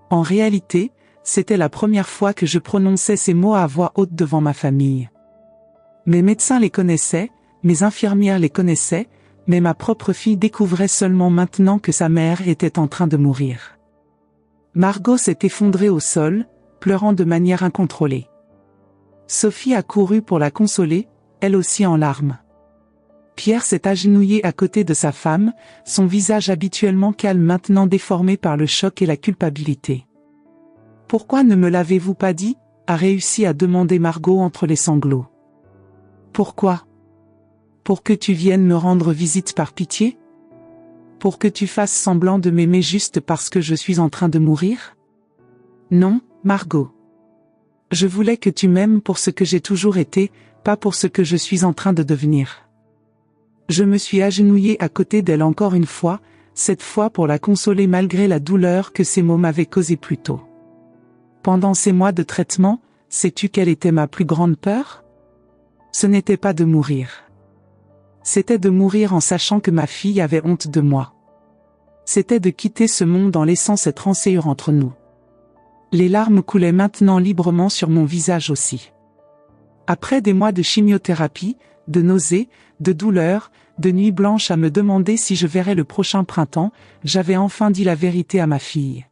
En réalité, c'était la première fois que je prononçais ces mots à voix haute devant ma famille. Mes médecins les connaissaient, mes infirmières les connaissaient, mais ma propre fille découvrait seulement maintenant que sa mère était en train de mourir. Margot s'est effondrée au sol, pleurant de manière incontrôlée. Sophie a couru pour la consoler, elle aussi en larmes. Pierre s'est agenouillé à côté de sa femme, son visage habituellement calme maintenant déformé par le choc et la culpabilité. « Pourquoi ne me l'avez-vous pas dit ?» a réussi à demander Margot entre les sanglots. « Pourquoi ? Pour que tu viennes me rendre visite par pitié ? Pour que tu fasses semblant de m'aimer juste parce que je suis en train de mourir ? Non, Margot. Je voulais que tu m'aimes pour ce que j'ai toujours été, pas pour ce que je suis en train de devenir. » Je me suis agenouillée à côté d'elle encore une fois, cette fois pour la consoler malgré la douleur que ces mots m'avaient causée plus tôt. Pendant ces mois de traitement, sais-tu quelle était ma plus grande peur ? Ce n'était pas de mourir. C'était de mourir en sachant que ma fille avait honte de moi. C'était de quitter ce monde en laissant cette rancœur entre nous. Les larmes coulaient maintenant librement sur mon visage aussi. Après des mois de chimiothérapie, de nausées, de douleurs, de nuits blanches à me demander si je verrais le prochain printemps, j'avais enfin dit la vérité à ma fille.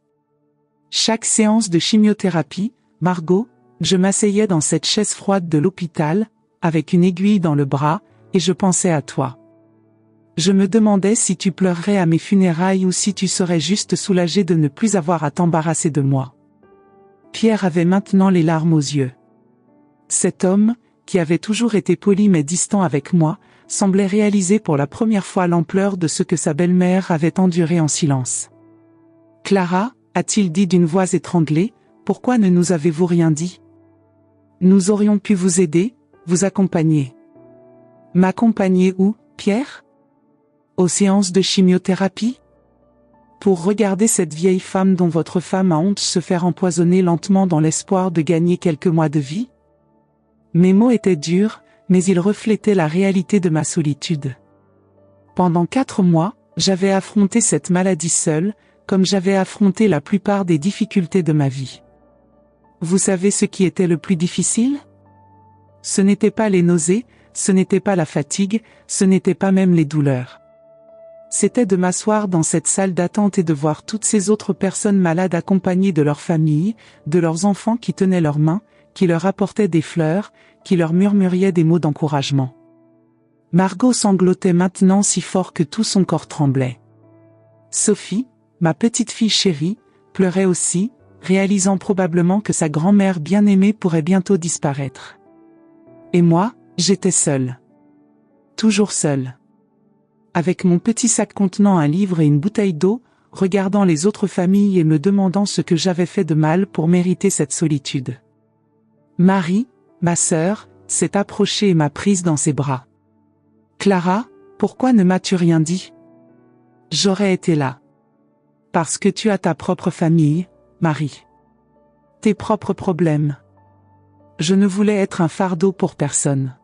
Chaque séance de chimiothérapie, Margot, je m'asseyais dans cette chaise froide de l'hôpital, avec une aiguille dans le bras, et je pensais à toi. Je me demandais si tu pleurerais à mes funérailles ou si tu serais juste soulagé de ne plus avoir à t'embarrasser de moi. Pierre avait maintenant les larmes aux yeux. Cet homme, qui avait toujours été poli mais distant avec moi, semblait réaliser pour la première fois l'ampleur de ce que sa belle-mère avait enduré en silence. « Clara » a-t-il dit d'une voix étranglée, « pourquoi ne nous avez-vous rien dit ? Nous aurions pu vous aider, vous accompagner. » « M'accompagner où, Pierre ? Aux séances de chimiothérapie ? Pour regarder cette vieille femme dont votre femme a honte se faire empoisonner lentement dans l'espoir de gagner quelques mois de vie ? Mes mots étaient durs, mais ils reflétaient la réalité de ma solitude. Pendant 4 mois, j'avais affronté cette maladie seule, comme j'avais affronté la plupart des difficultés de ma vie. Vous savez ce qui était le plus difficile ? Ce n'était pas les nausées, ce n'était pas la fatigue, ce n'était pas même les douleurs. C'était de m'asseoir dans cette salle d'attente et de voir toutes ces autres personnes malades accompagnées de leurs familles, de leurs enfants qui tenaient leurs mains, qui leur apportaient des fleurs, qui leur murmuriaient des mots d'encouragement. Margot sanglotait maintenant si fort que tout son corps tremblait. Sophie, ma petite fille chérie, pleurait aussi, réalisant probablement que sa grand-mère bien-aimée pourrait bientôt disparaître. Et moi, j'étais seule. Toujours seule. Avec mon petit sac contenant un livre et une bouteille d'eau, regardant les autres familles et me demandant ce que j'avais fait de mal pour mériter cette solitude. Marie, ma sœur, s'est approchée et m'a prise dans ses bras. « Clara, pourquoi ne m'as-tu rien dit ? J'aurais été là. Parce que tu as ta propre famille, Marie. Tes propres problèmes. Je ne voulais être un fardeau pour personne.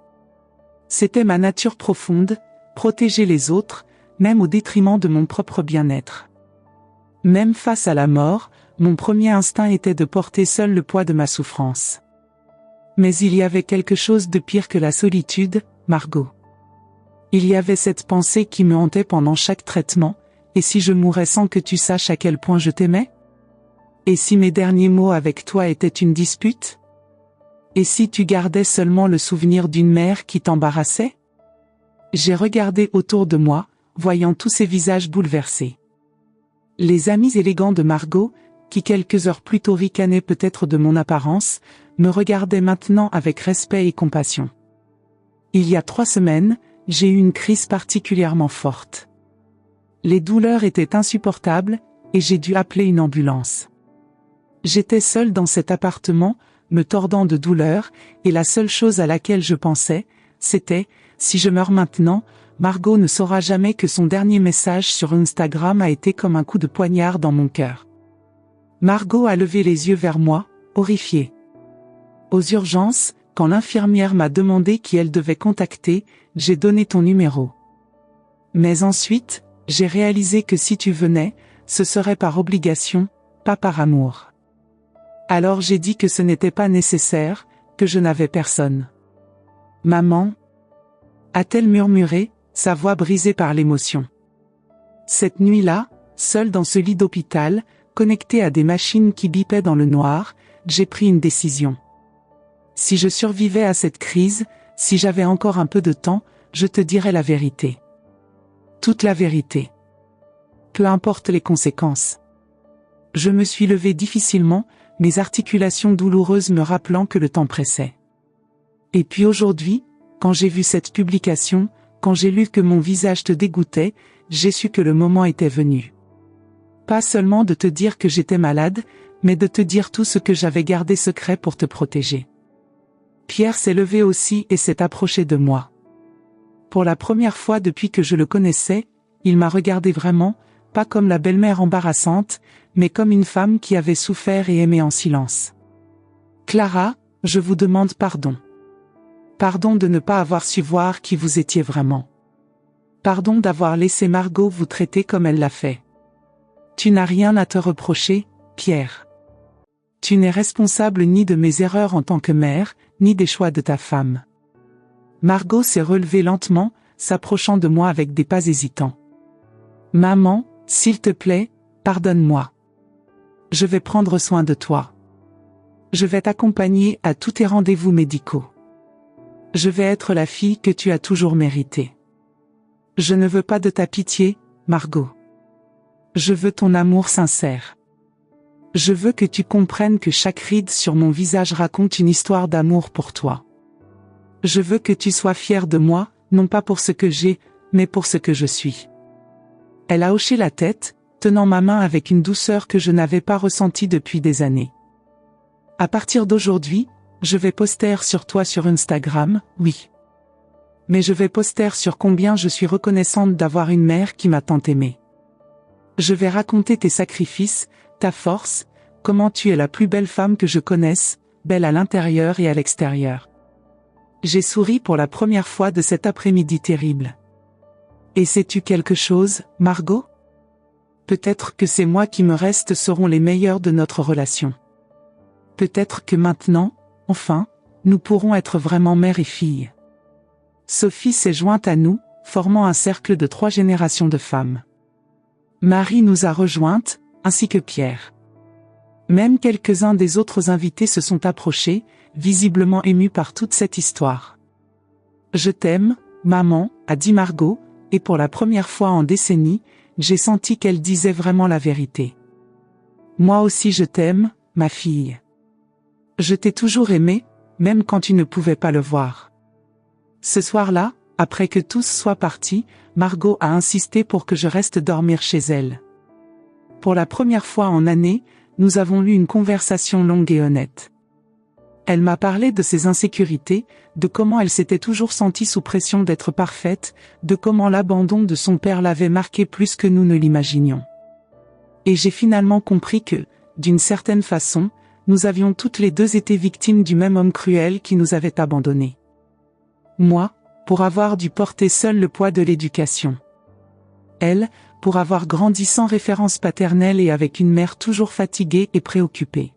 C'était ma nature profonde, protéger les autres, même au détriment de mon propre bien-être. Même face à la mort, mon premier instinct était de porter seul le poids de ma souffrance. Mais il y avait quelque chose de pire que la solitude, Margot. Il y avait cette pensée qui me hantait pendant chaque traitement, et si je mourais sans que tu saches à quel point je t'aimais ? Et si mes derniers mots avec toi étaient une dispute ? Et si tu gardais seulement le souvenir d'une mère qui t'embarrassait ? J'ai regardé autour de moi, voyant tous ces visages bouleversés. Les amis élégants de Margot, qui quelques heures plus tôt ricanaient peut-être de mon apparence, me regardaient maintenant avec respect et compassion. Il y a 3 semaines, j'ai eu une crise particulièrement forte. Les douleurs étaient insupportables, et j'ai dû appeler une ambulance. J'étais seule dans cet appartement, me tordant de douleur, et la seule chose à laquelle je pensais, c'était, si je meurs maintenant, Margot ne saura jamais que son dernier message sur Instagram a été comme un coup de poignard dans mon cœur. Margot a levé les yeux vers moi, horrifiée. Aux urgences, quand l'infirmière m'a demandé qui elle devait contacter, j'ai donné ton numéro. Mais ensuite, j'ai réalisé que si tu venais, ce serait par obligation, pas par amour. Alors j'ai dit que ce n'était pas nécessaire, que je n'avais personne. Maman, a-t-elle murmuré, sa voix brisée par l'émotion. Cette nuit-là, seule dans ce lit d'hôpital, connectée à des machines qui bipaient dans le noir, j'ai pris une décision. Si je survivais à cette crise, si j'avais encore un peu de temps, je te dirais la vérité. Toute la vérité. Peu importe les conséquences. Je me suis levée difficilement, mes articulations douloureuses me rappelant que le temps pressait. Et puis aujourd'hui, quand j'ai vu cette publication, quand j'ai lu que mon visage te dégoûtait, j'ai su que le moment était venu. Pas seulement de te dire que j'étais malade, mais de te dire tout ce que j'avais gardé secret pour te protéger. Pierre s'est levé aussi et s'est approché de moi. Pour la première fois depuis que je le connaissais, il m'a regardé vraiment, pas comme la belle-mère embarrassante, mais comme une femme qui avait souffert et aimé en silence. Clara, je vous demande pardon. Pardon de ne pas avoir su voir qui vous étiez vraiment. Pardon d'avoir laissé Margot vous traiter comme elle l'a fait. Tu n'as rien à te reprocher, Pierre. Tu n'es responsable ni de mes erreurs en tant que mère, ni des choix de ta femme. Margot s'est relevée lentement, s'approchant de moi avec des pas hésitants. Maman, s'il te plaît, pardonne-moi. Je vais prendre soin de toi. Je vais t'accompagner à tous tes rendez-vous médicaux. Je vais être la fille que tu as toujours méritée. Je ne veux pas de ta pitié, Margot. Je veux ton amour sincère. Je veux que tu comprennes que chaque ride sur mon visage raconte une histoire d'amour pour toi. Je veux que tu sois fière de moi, non pas pour ce que j'ai, mais pour ce que je suis. Elle a hoché la tête, tenant ma main avec une douceur que je n'avais pas ressentie depuis des années. À partir d'aujourd'hui, je vais poster sur toi sur Instagram, oui. Mais je vais poster sur combien je suis reconnaissante d'avoir une mère qui m'a tant aimée. Je vais raconter tes sacrifices, ta force, comment tu es la plus belle femme que je connaisse, belle à l'intérieur et à l'extérieur. J'ai souri pour la première fois de cet après-midi terrible. Et sais-tu quelque chose, Margot? Peut-être que ces mois qui me restent seront les meilleurs de notre relation. Peut-être que maintenant, enfin, nous pourrons être vraiment mère et fille. Sophie s'est jointe à nous, formant un cercle de 3 générations de femmes. Marie nous a rejointes, ainsi que Pierre. Même quelques-uns des autres invités se sont approchés, visiblement émus par toute cette histoire. Je t'aime, maman, a dit Margot, et pour la première fois en décennies, j'ai senti qu'elle disait vraiment la vérité. Moi aussi je t'aime, ma fille. Je t'ai toujours aimé, même quand tu ne pouvais pas le voir. Ce soir-là, après que tous soient partis, Margot a insisté pour que je reste dormir chez elle. Pour la première fois en années, nous avons eu une conversation longue et honnête. Elle m'a parlé de ses insécurités, de comment elle s'était toujours sentie sous pression d'être parfaite, de comment l'abandon de son père l'avait marquée plus que nous ne l'imaginions. Et j'ai finalement compris que, d'une certaine façon, nous avions toutes les deux été victimes du même homme cruel qui nous avait abandonnés. Moi, pour avoir dû porter seul le poids de l'éducation. Elle, pour avoir grandi sans référence paternelle et avec une mère toujours fatiguée et préoccupée.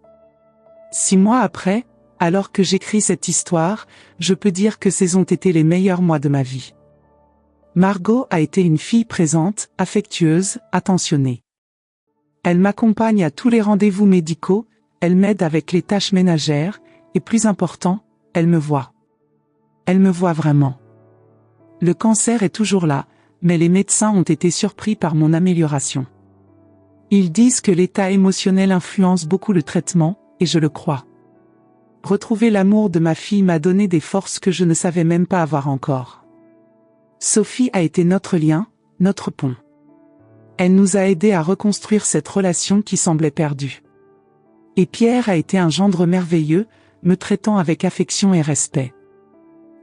6 mois après, alors que j'écris cette histoire, je peux dire que ces ont été les meilleurs mois de ma vie. Margot a été une fille présente, affectueuse, attentionnée. Elle m'accompagne à tous les rendez-vous médicaux, elle m'aide avec les tâches ménagères, et plus important, elle me voit. Elle me voit vraiment. Le cancer est toujours là, mais les médecins ont été surpris par mon amélioration. Ils disent que l'état émotionnel influence beaucoup le traitement, et je le crois. Retrouver l'amour de ma fille m'a donné des forces que je ne savais même pas avoir encore. Sophie a été notre lien, notre pont. Elle nous a aidés à reconstruire cette relation qui semblait perdue. Et Pierre a été un gendre merveilleux, me traitant avec affection et respect.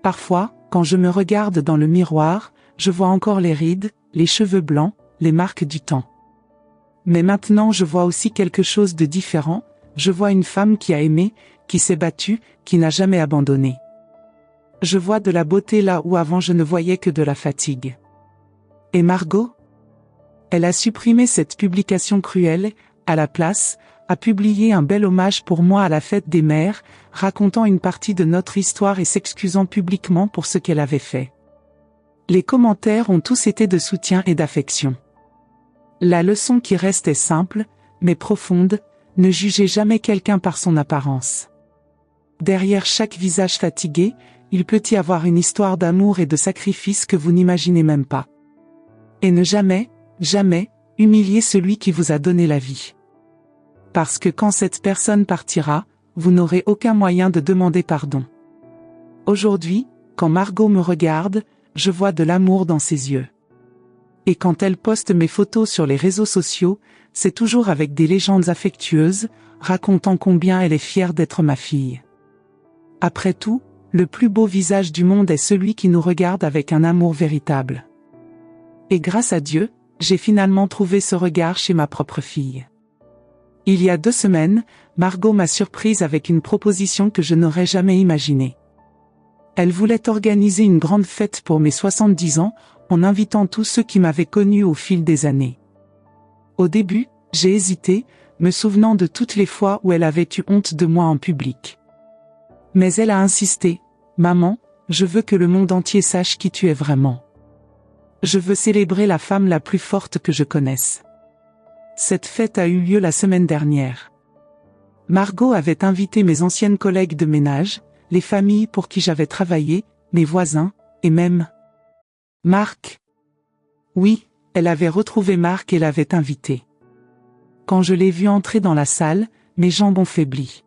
Parfois, quand je me regarde dans le miroir, je vois encore les rides, les cheveux blancs, les marques du temps. Mais maintenant je vois aussi quelque chose de différent, je vois une femme qui a aimé, qui s'est battue, qui n'a jamais abandonné. Je vois de la beauté là où avant je ne voyais que de la fatigue. Et Margot? Elle a supprimé cette publication cruelle, à la place, a publié un bel hommage pour moi à la fête des mères, racontant une partie de notre histoire et s'excusant publiquement pour ce qu'elle avait fait. Les commentaires ont tous été de soutien et d'affection. La leçon qui reste est simple, mais profonde, ne jugez jamais quelqu'un par son apparence. Derrière chaque visage fatigué, il peut y avoir une histoire d'amour et de sacrifice que vous n'imaginez même pas. Et ne jamais, jamais, humilier celui qui vous a donné la vie. Parce que quand cette personne partira, vous n'aurez aucun moyen de demander pardon. Aujourd'hui, quand Margot me regarde, je vois de l'amour dans ses yeux. Et quand elle poste mes photos sur les réseaux sociaux, c'est toujours avec des légendes affectueuses, racontant combien elle est fière d'être ma fille. Après tout, le plus beau visage du monde est celui qui nous regarde avec un amour véritable. Et grâce à Dieu, j'ai finalement trouvé ce regard chez ma propre fille. Il y a 2 semaines, Margot m'a surprise avec une proposition que je n'aurais jamais imaginée. Elle voulait organiser une grande fête pour mes 70 ans, en invitant tous ceux qui m'avaient connu au fil des années. Au début, j'ai hésité, me souvenant de toutes les fois où elle avait eu honte de moi en public. Mais elle a insisté, « Maman, je veux que le monde entier sache qui tu es vraiment. Je veux célébrer la femme la plus forte que je connaisse. » Cette fête a eu lieu la semaine dernière. Margot avait invité mes anciennes collègues de ménage, les familles pour qui j'avais travaillé, mes voisins, et même Marc. Oui, elle avait retrouvé Marc et l'avait invité. Quand je l'ai vu entrer dans la salle, mes jambes ont faibli.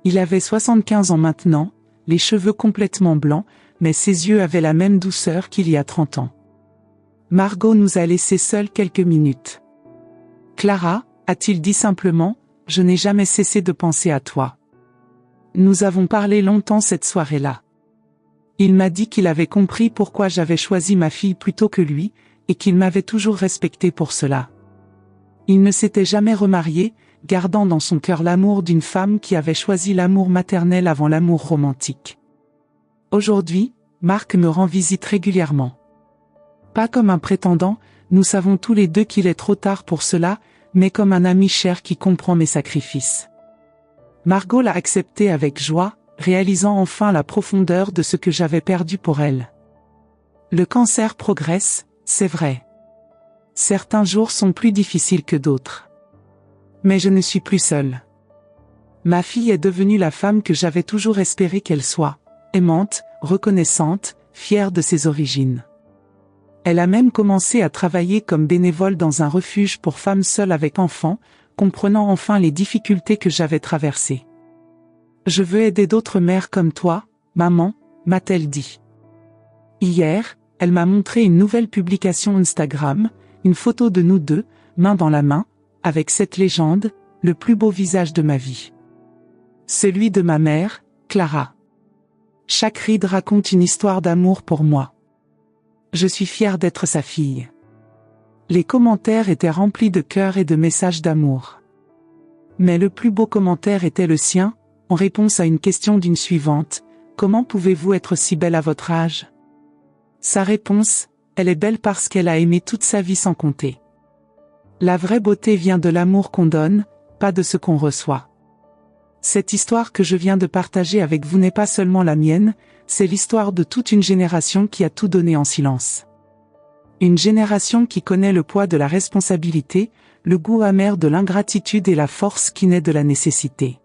Il avait 75 ans maintenant, les cheveux complètement blancs, mais ses yeux avaient la même douceur qu'il y a 30 ans. Margot nous a laissés seuls quelques minutes. Clara, a-t-il dit simplement, je n'ai jamais cessé de penser à toi. Nous avons parlé longtemps cette soirée-là. Il m'a dit qu'il avait compris pourquoi j'avais choisi ma fille plutôt que lui, et qu'il m'avait toujours respecté pour cela. Il ne s'était jamais remarié, gardant dans son cœur l'amour d'une femme qui avait choisi l'amour maternel avant l'amour romantique. Aujourd'hui, Marc me rend visite régulièrement. Pas comme un prétendant, nous savons tous les deux qu'il est trop tard pour cela, mais comme un ami cher qui comprend mes sacrifices. Margot l'a accepté avec joie, réalisant enfin la profondeur de ce que j'avais perdu pour elle. Le cancer progresse, c'est vrai. Certains jours sont plus difficiles que d'autres. Mais je ne suis plus seule. Ma fille est devenue la femme que j'avais toujours espéré qu'elle soit, aimante, reconnaissante, fière de ses origines. Elle a même commencé à travailler comme bénévole dans un refuge pour femmes seules avec enfants, comprenant enfin les difficultés que j'avais traversées. Je veux aider d'autres mères comme toi, maman, m'a-t-elle dit. Hier, elle m'a montré une nouvelle publication Instagram, une photo de nous deux, main dans la main, avec cette légende, le plus beau visage de ma vie. Celui de ma mère, Clara. Chaque ride raconte une histoire d'amour pour moi. Je suis fière d'être sa fille. Les commentaires étaient remplis de cœurs et de messages d'amour. Mais le plus beau commentaire était le sien, en réponse à une question d'une suivante, « Comment pouvez-vous être si belle à votre âge ?» Sa réponse, « Elle est belle parce qu'elle a aimé toute sa vie sans compter. » La vraie beauté vient de l'amour qu'on donne, pas de ce qu'on reçoit. Cette histoire que je viens de partager avec vous n'est pas seulement la mienne, c'est l'histoire de toute une génération qui a tout donné en silence. Une génération qui connaît le poids de la responsabilité, le goût amer de l'ingratitude et la force qui naît de la nécessité.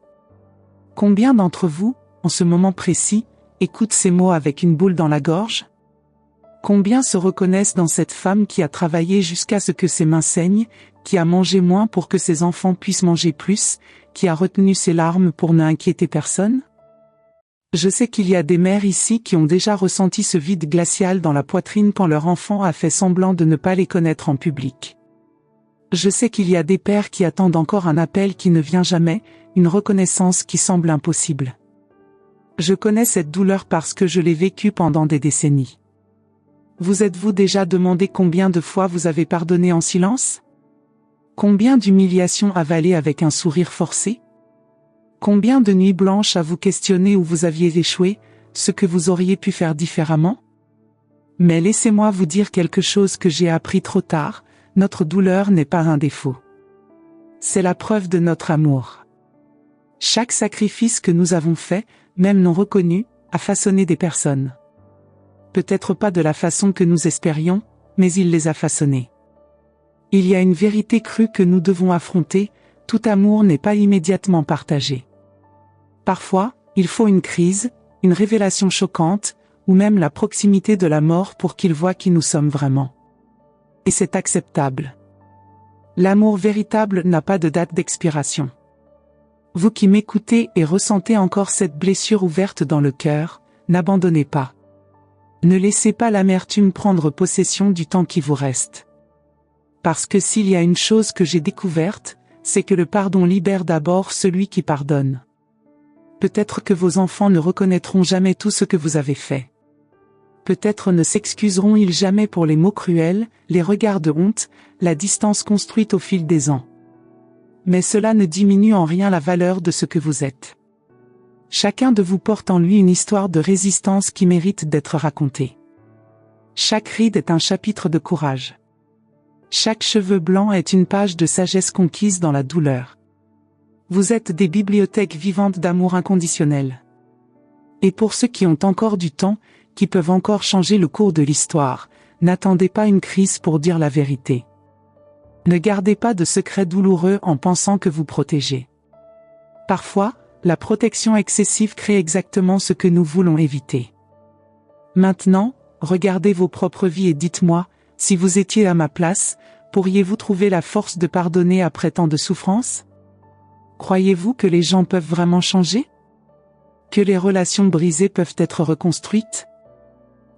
Combien d'entre vous, en ce moment précis, écoutent ces mots avec une boule dans la gorge? Combien se reconnaissent dans cette femme qui a travaillé jusqu'à ce que ses mains saignent, qui a mangé moins pour que ses enfants puissent manger plus, qui a retenu ses larmes pour ne inquiéter personne? Je sais qu'il y a des mères ici qui ont déjà ressenti ce vide glacial dans la poitrine quand leur enfant a fait semblant de ne pas les connaître en public. Je sais qu'il y a des pères qui attendent encore un appel qui ne vient jamais, une reconnaissance qui semble impossible. Je connais cette douleur parce que je l'ai vécue pendant des décennies. Vous êtes-vous déjà demandé combien de fois vous avez pardonné en silence? Combien d'humiliations avalées avec un sourire forcé? Combien de nuits blanches à vous questionner où vous aviez échoué, ce que vous auriez pu faire différemment? Mais laissez-moi vous dire quelque chose que j'ai appris trop tard, notre douleur n'est pas un défaut. C'est la preuve de notre amour. Chaque sacrifice que nous avons fait, même non reconnu, a façonné des personnes. Peut-être pas de la façon que nous espérions, mais il les a façonnés. Il y a une vérité crue que nous devons affronter, tout amour n'est pas immédiatement partagé. Parfois, il faut une crise, une révélation choquante, ou même la proximité de la mort pour qu'il voie qui nous sommes vraiment. Et c'est acceptable. L'amour véritable n'a pas de date d'expiration. Vous qui m'écoutez et ressentez encore cette blessure ouverte dans le cœur, n'abandonnez pas. Ne laissez pas l'amertume prendre possession du temps qui vous reste. Parce que s'il y a une chose que j'ai découverte, c'est que le pardon libère d'abord celui qui pardonne. Peut-être que vos enfants ne reconnaîtront jamais tout ce que vous avez fait. Peut-être ne s'excuseront-ils jamais pour les mots cruels, les regards de honte, la distance construite au fil des ans. Mais cela ne diminue en rien la valeur de ce que vous êtes. Chacun de vous porte en lui une histoire de résistance qui mérite d'être racontée. Chaque ride est un chapitre de courage. Chaque cheveu blanc est une page de sagesse conquise dans la douleur. Vous êtes des bibliothèques vivantes d'amour inconditionnel. Et pour ceux qui ont encore du temps, qui peuvent encore changer le cours de l'histoire, n'attendez pas une crise pour dire la vérité. Ne gardez pas de secrets douloureux en pensant que vous protégez. Parfois, la protection excessive crée exactement ce que nous voulons éviter. Maintenant, regardez vos propres vies et dites-moi, si vous étiez à ma place, pourriez-vous trouver la force de pardonner après tant de souffrance? Croyez-vous que les gens peuvent vraiment changer? Que les relations brisées peuvent être reconstruites?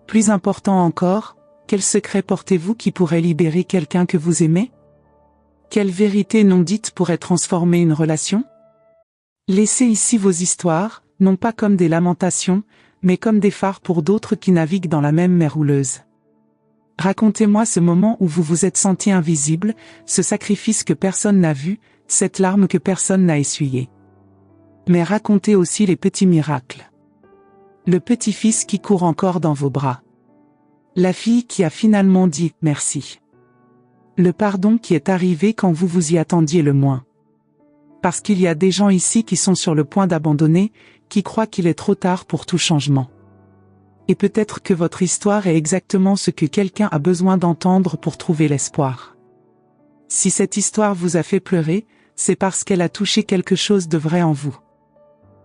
Plus important encore, quel secret portez-vous qui pourrait libérer quelqu'un que vous aimez? Quelle vérité non dite pourrait transformer une relation? Laissez ici vos histoires, non pas comme des lamentations, mais comme des phares pour d'autres qui naviguent dans la même mer houleuse. Racontez-moi ce moment où vous vous êtes senti invisible, ce sacrifice que personne n'a vu, cette larme que personne n'a essuyée. Mais racontez aussi les petits miracles. Le petit-fils qui court encore dans vos bras. La fille qui a finalement dit « merci ». Le pardon qui est arrivé quand vous vous y attendiez le moins. Parce qu'il y a des gens ici qui sont sur le point d'abandonner, qui croient qu'il est trop tard pour tout changement. Et peut-être que votre histoire est exactement ce que quelqu'un a besoin d'entendre pour trouver l'espoir. Si cette histoire vous a fait pleurer, c'est parce qu'elle a touché quelque chose de vrai en vous.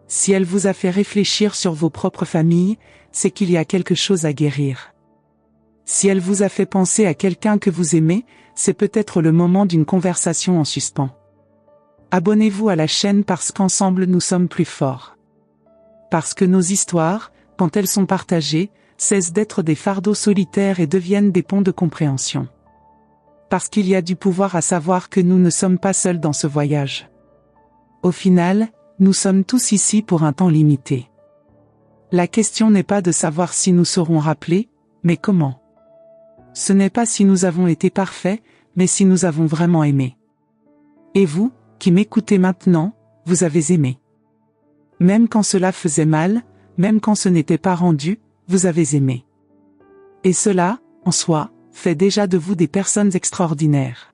Si elle vous a fait réfléchir sur vos propres familles, c'est qu'il y a quelque chose à guérir. Si elle vous a fait penser à quelqu'un que vous aimez, c'est peut-être le moment d'une conversation en suspens. Abonnez-vous à la chaîne parce qu'ensemble nous sommes plus forts. Parce que nos histoires, quand elles sont partagées, cessent d'être des fardeaux solitaires et deviennent des ponts de compréhension. Parce qu'il y a du pouvoir à savoir que nous ne sommes pas seuls dans ce voyage. Au final, nous sommes tous ici pour un temps limité. La question n'est pas de savoir si nous serons rappelés, mais comment. Ce n'est pas si nous avons été parfaits, mais si nous avons vraiment aimé. Et vous, qui m'écoutez maintenant, vous avez aimé. Même quand cela faisait mal, même quand ce n'était pas rendu, vous avez aimé. Et cela, en soi, fait déjà de vous des personnes extraordinaires.